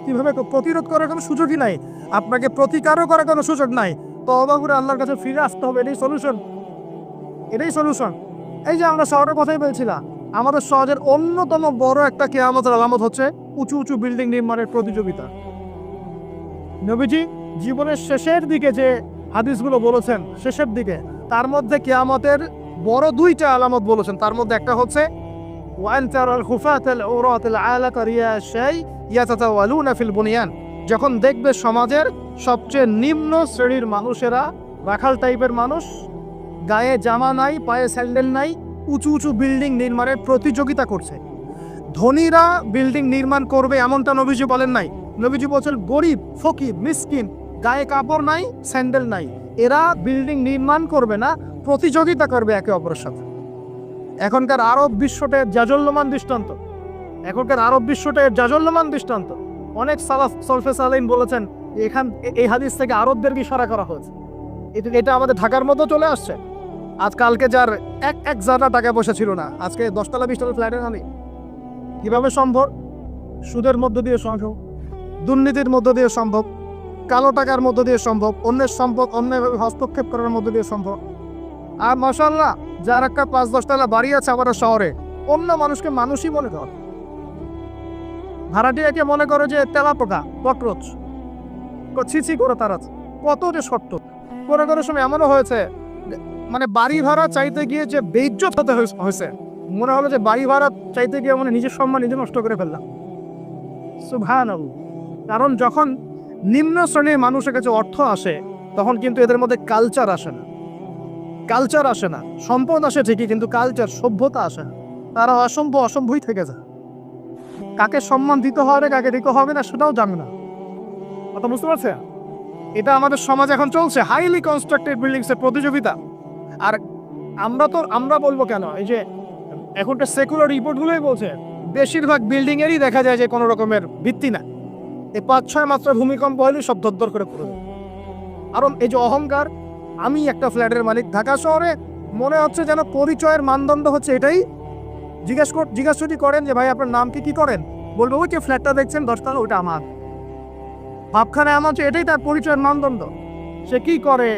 কিভাবে প্রতিরোধ করার কোনো সুযোগই নাই, আপনাকে প্রতিকারও করার কোনো সুযোগ নাই। তওবা করে আল্লাহর কাছে ফিরে আসতে হবে, এটাই সলিউশন। এই যে আমরা শহরের কথাই বলছিলাম, আমাদের সমাজের অন্যতম বড় একটা কিয়ামতের আলামত হচ্ছে উঁচু উঁচু বিল্ডিং নির্মাণের প্রতিযোগিতা। নবীজি জীবনের শেষের দিকে যে হাদিসগুলো বলেছেন, শেষের দিকে, তার মধ্যে কিয়ামতের বড় দুইটা আলামত বলেছেন। তার মধ্যে একটা হচ্ছে যখন দেখবে সমাজের সবচেয়ে নিম্ন শ্রেণীর মানুষেরা, রাখাল টাইপের মানুষ, গায়ে জামা নাই, পায়ে স্যান্ডেল নাই, উঁচু উঁচু বিল্ডিং নির্মাণের প্রতিযোগিতা করছে। ধনীরা বিল্ডিং নির্মাণ করবে এমনটা নবীজি বলেন নাই। নবীজি বলছেন গরিব, ফকির, মিসকিন, গায়ে কাপড় নাই, স্যান্ডেল নাই, এরা বিল্ডিং নির্মাণ করবে না, প্রতিযোগিতা করবে একে অপরের সাথে। এখনকার আরব বিশ্বটা জাজল্যমান দৃষ্টান্ত। অনেক সালাফ সলফে সালেহিন বলেছেন এই হাদিস থেকে আরবদেরকে ইশারা করা হয়েছে। এটা আমাদের ঢাকার মতো চলে আসছে। আজকালকে যার এক জায়গা টাকা পয়সা ছিল না, আজকে 10 তলা 20 তলা ফ্ল্যাটে নামি। কিভাবে সম্ভব? সুদের মধ্য দিয়ে সম্ভব, দুর্নীতির মধ্য দিয়ে সম্ভব, কালো টাকার মধ্য দিয়ে সম্ভব, অন্যের সম্পদ অন্যভাবে হস্তক্ষেপ করার মধ্য দিয়ে সম্ভব। আর মাশাআল্লাহ, যার একটা 5-10 তলা বাড়ি আছে আমাদের শহরে, অন্য মানুষকে মানুষই মনে করে, ভাড়াটিয়াকে মনে করে যে তেলাপোকা, ককরোচ, ছিছি করে তারা কত যে শর্ত। কোনো সময় এমনও হয়েছে মানে বাড়ি ভাড়া চাইতে গিয়ে যে বেইজ্জত হতে হয়েছে, মনে হলো যে বাড়ি ভাড়া চাইতে গিয়ে মানে নিজের সম্মান নিজে নষ্ট করে ফেললাম। সুবহানাল্লাহ। কারণ যখন নিম্ন শ্রেণীর মানুষের কাছে অর্থ আসে তখন কিন্তু এদের মধ্যে কালচার আসে না। সম্পদ আসে ঠিকই, কিন্তু কালচার, সভ্যতা আসে না। তারা অসম্ভবই থেকে যায়। কাকে সম্মান দিতে হবে, কাকে দিতে হবে না সেটাও জানে না। কথা বুঝতে পারছে? এটা আমাদের সমাজ এখন চলছে, হাইলি কনস্ট্রাক্টেড বিল্ডিংস এর প্রতিযোগিতা। আর আমরা বলবো কেন, এই যে এখনকার সেকুলার রিপোর্টগুলোই বলছে বেশিরভাগ বিল্ডিং এরই দেখা যায় যে কোনো রকমের ভিত্তি না। এই 5-6 মাত্রা ভূমিকম্প হলে সব দরদর করে পড়ে যায়। কারণ এই যে অহংকার, আমি একটা ফ্ল্যাটের মালিক। ঢাকা শহরে মনে হচ্ছে যেন পরিচয়ের মানদণ্ড হচ্ছে এটাই। জিজ্ঞাসা যদি করেন যে ভাই আপনার নাম কি করেন, বলবো ওই যে ফ্ল্যাটটা দেখছেন 10 তলা, ওটা আমার। ভাবখানে এমন হচ্ছে এটাই তার পরিচয়ের মানদণ্ড। সে কি করে,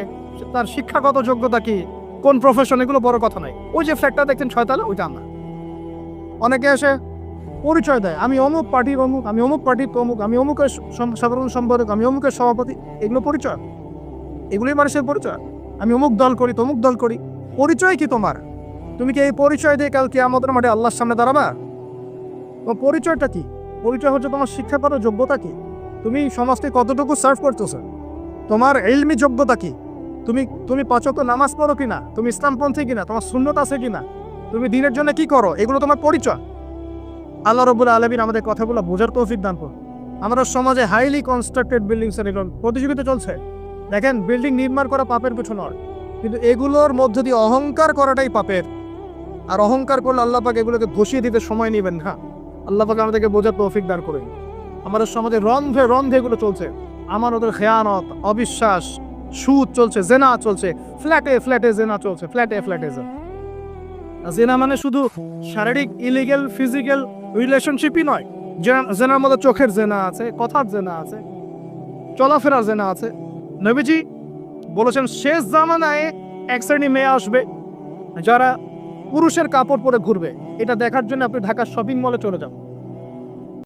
তার শিক্ষাগত যোগ্যতা কি, কোন প্রফেশন, এগুলো বড় কথা নাই। ওই যে ফ্ল্যাটটা দেখছেন 6 তলা, ওইটা আমার। অনেকে এসে পরিচয় দেয়, আমি অমুক পার্টির অমুক, আমি অমুক পার্টির অমুক, আমি অমুকের সাধারণ সম্পাদক, আমি অমুকের সভাপতি। এগুলো পরিচয়? এগুলোই মানুষের পরিচয়? আমি অমুক দল করি, তমুক দল করি। পরিচয় কি তোমার? তুমি কি এই পরিচয় দিয়ে কাল কিয়ামতের মাঠে আল্লাহর সামনে দাঁড়াবা? তোমার পরিচয়টা কি? পরিচয় হচ্ছে তোমার শিক্ষাগত যোগ্যতা কি, তুমি সমাজকে কতটুকু সার্ভ করতেছো, তোমার ইলমি যোগ্যতা কি, তুমি 5 ওয়াক্ত নামাজ পড়ো কিনা, তুমি ইসলামপন্থী কিনা, তোমার সুন্নত আছে কিনা, তুমি দিনের জন্য কি করো, এগুলো তোমার পরিচয়। আল্লাহ রাব্বুল আলামিন আমাদের কথাগুলো বোঝার তৌফিক দান করুন। আমাদের সমাজে হাইলি কনস্ট্রাক্টেড বিল্ডিংস এর প্রতিযোগিতা চলছে। দেখেন, বিল্ডিং নির্মাণ করা পাপের কিছু নয়, কিন্তু এগুলোর মধ্যে দিয়ে অহংকার করাটাই পাপের। আর অহংকার করলে আল্লাহ পাক এগুলোকে ঘষিয়ে দিতে সময় নেবেন না। আল্লাহ পাক আমাদেরকে বোঝার তৌফিক দান করুন। আমাদের সমাজে রন্ধে এগুলো চলছে। আমার ওদের খেয়ানত, অবিশ্বাস, সুদ চলছে, জেনা চলছে, ফ্ল্যাটে জেনা চলছে, ফ্ল্যাটে জেনা মানে শুধু শারীরিক ইলিগেল ফিজিক্যাল রিলেশনশিপই নয়। জেনার মধ্যে চোখের জেনা আছে, কথার জেনা আছে, চলাফেরার জেনা আছে। নবীজি বলেছেন শেষ জামানায় এক শ্রেণী মেয়ে আসবে যারা পুরুষের কাপড় পরে ঘুরবে। এটা দেখার জন্য আপনি ঢাকার শপিং মলে চলে যান।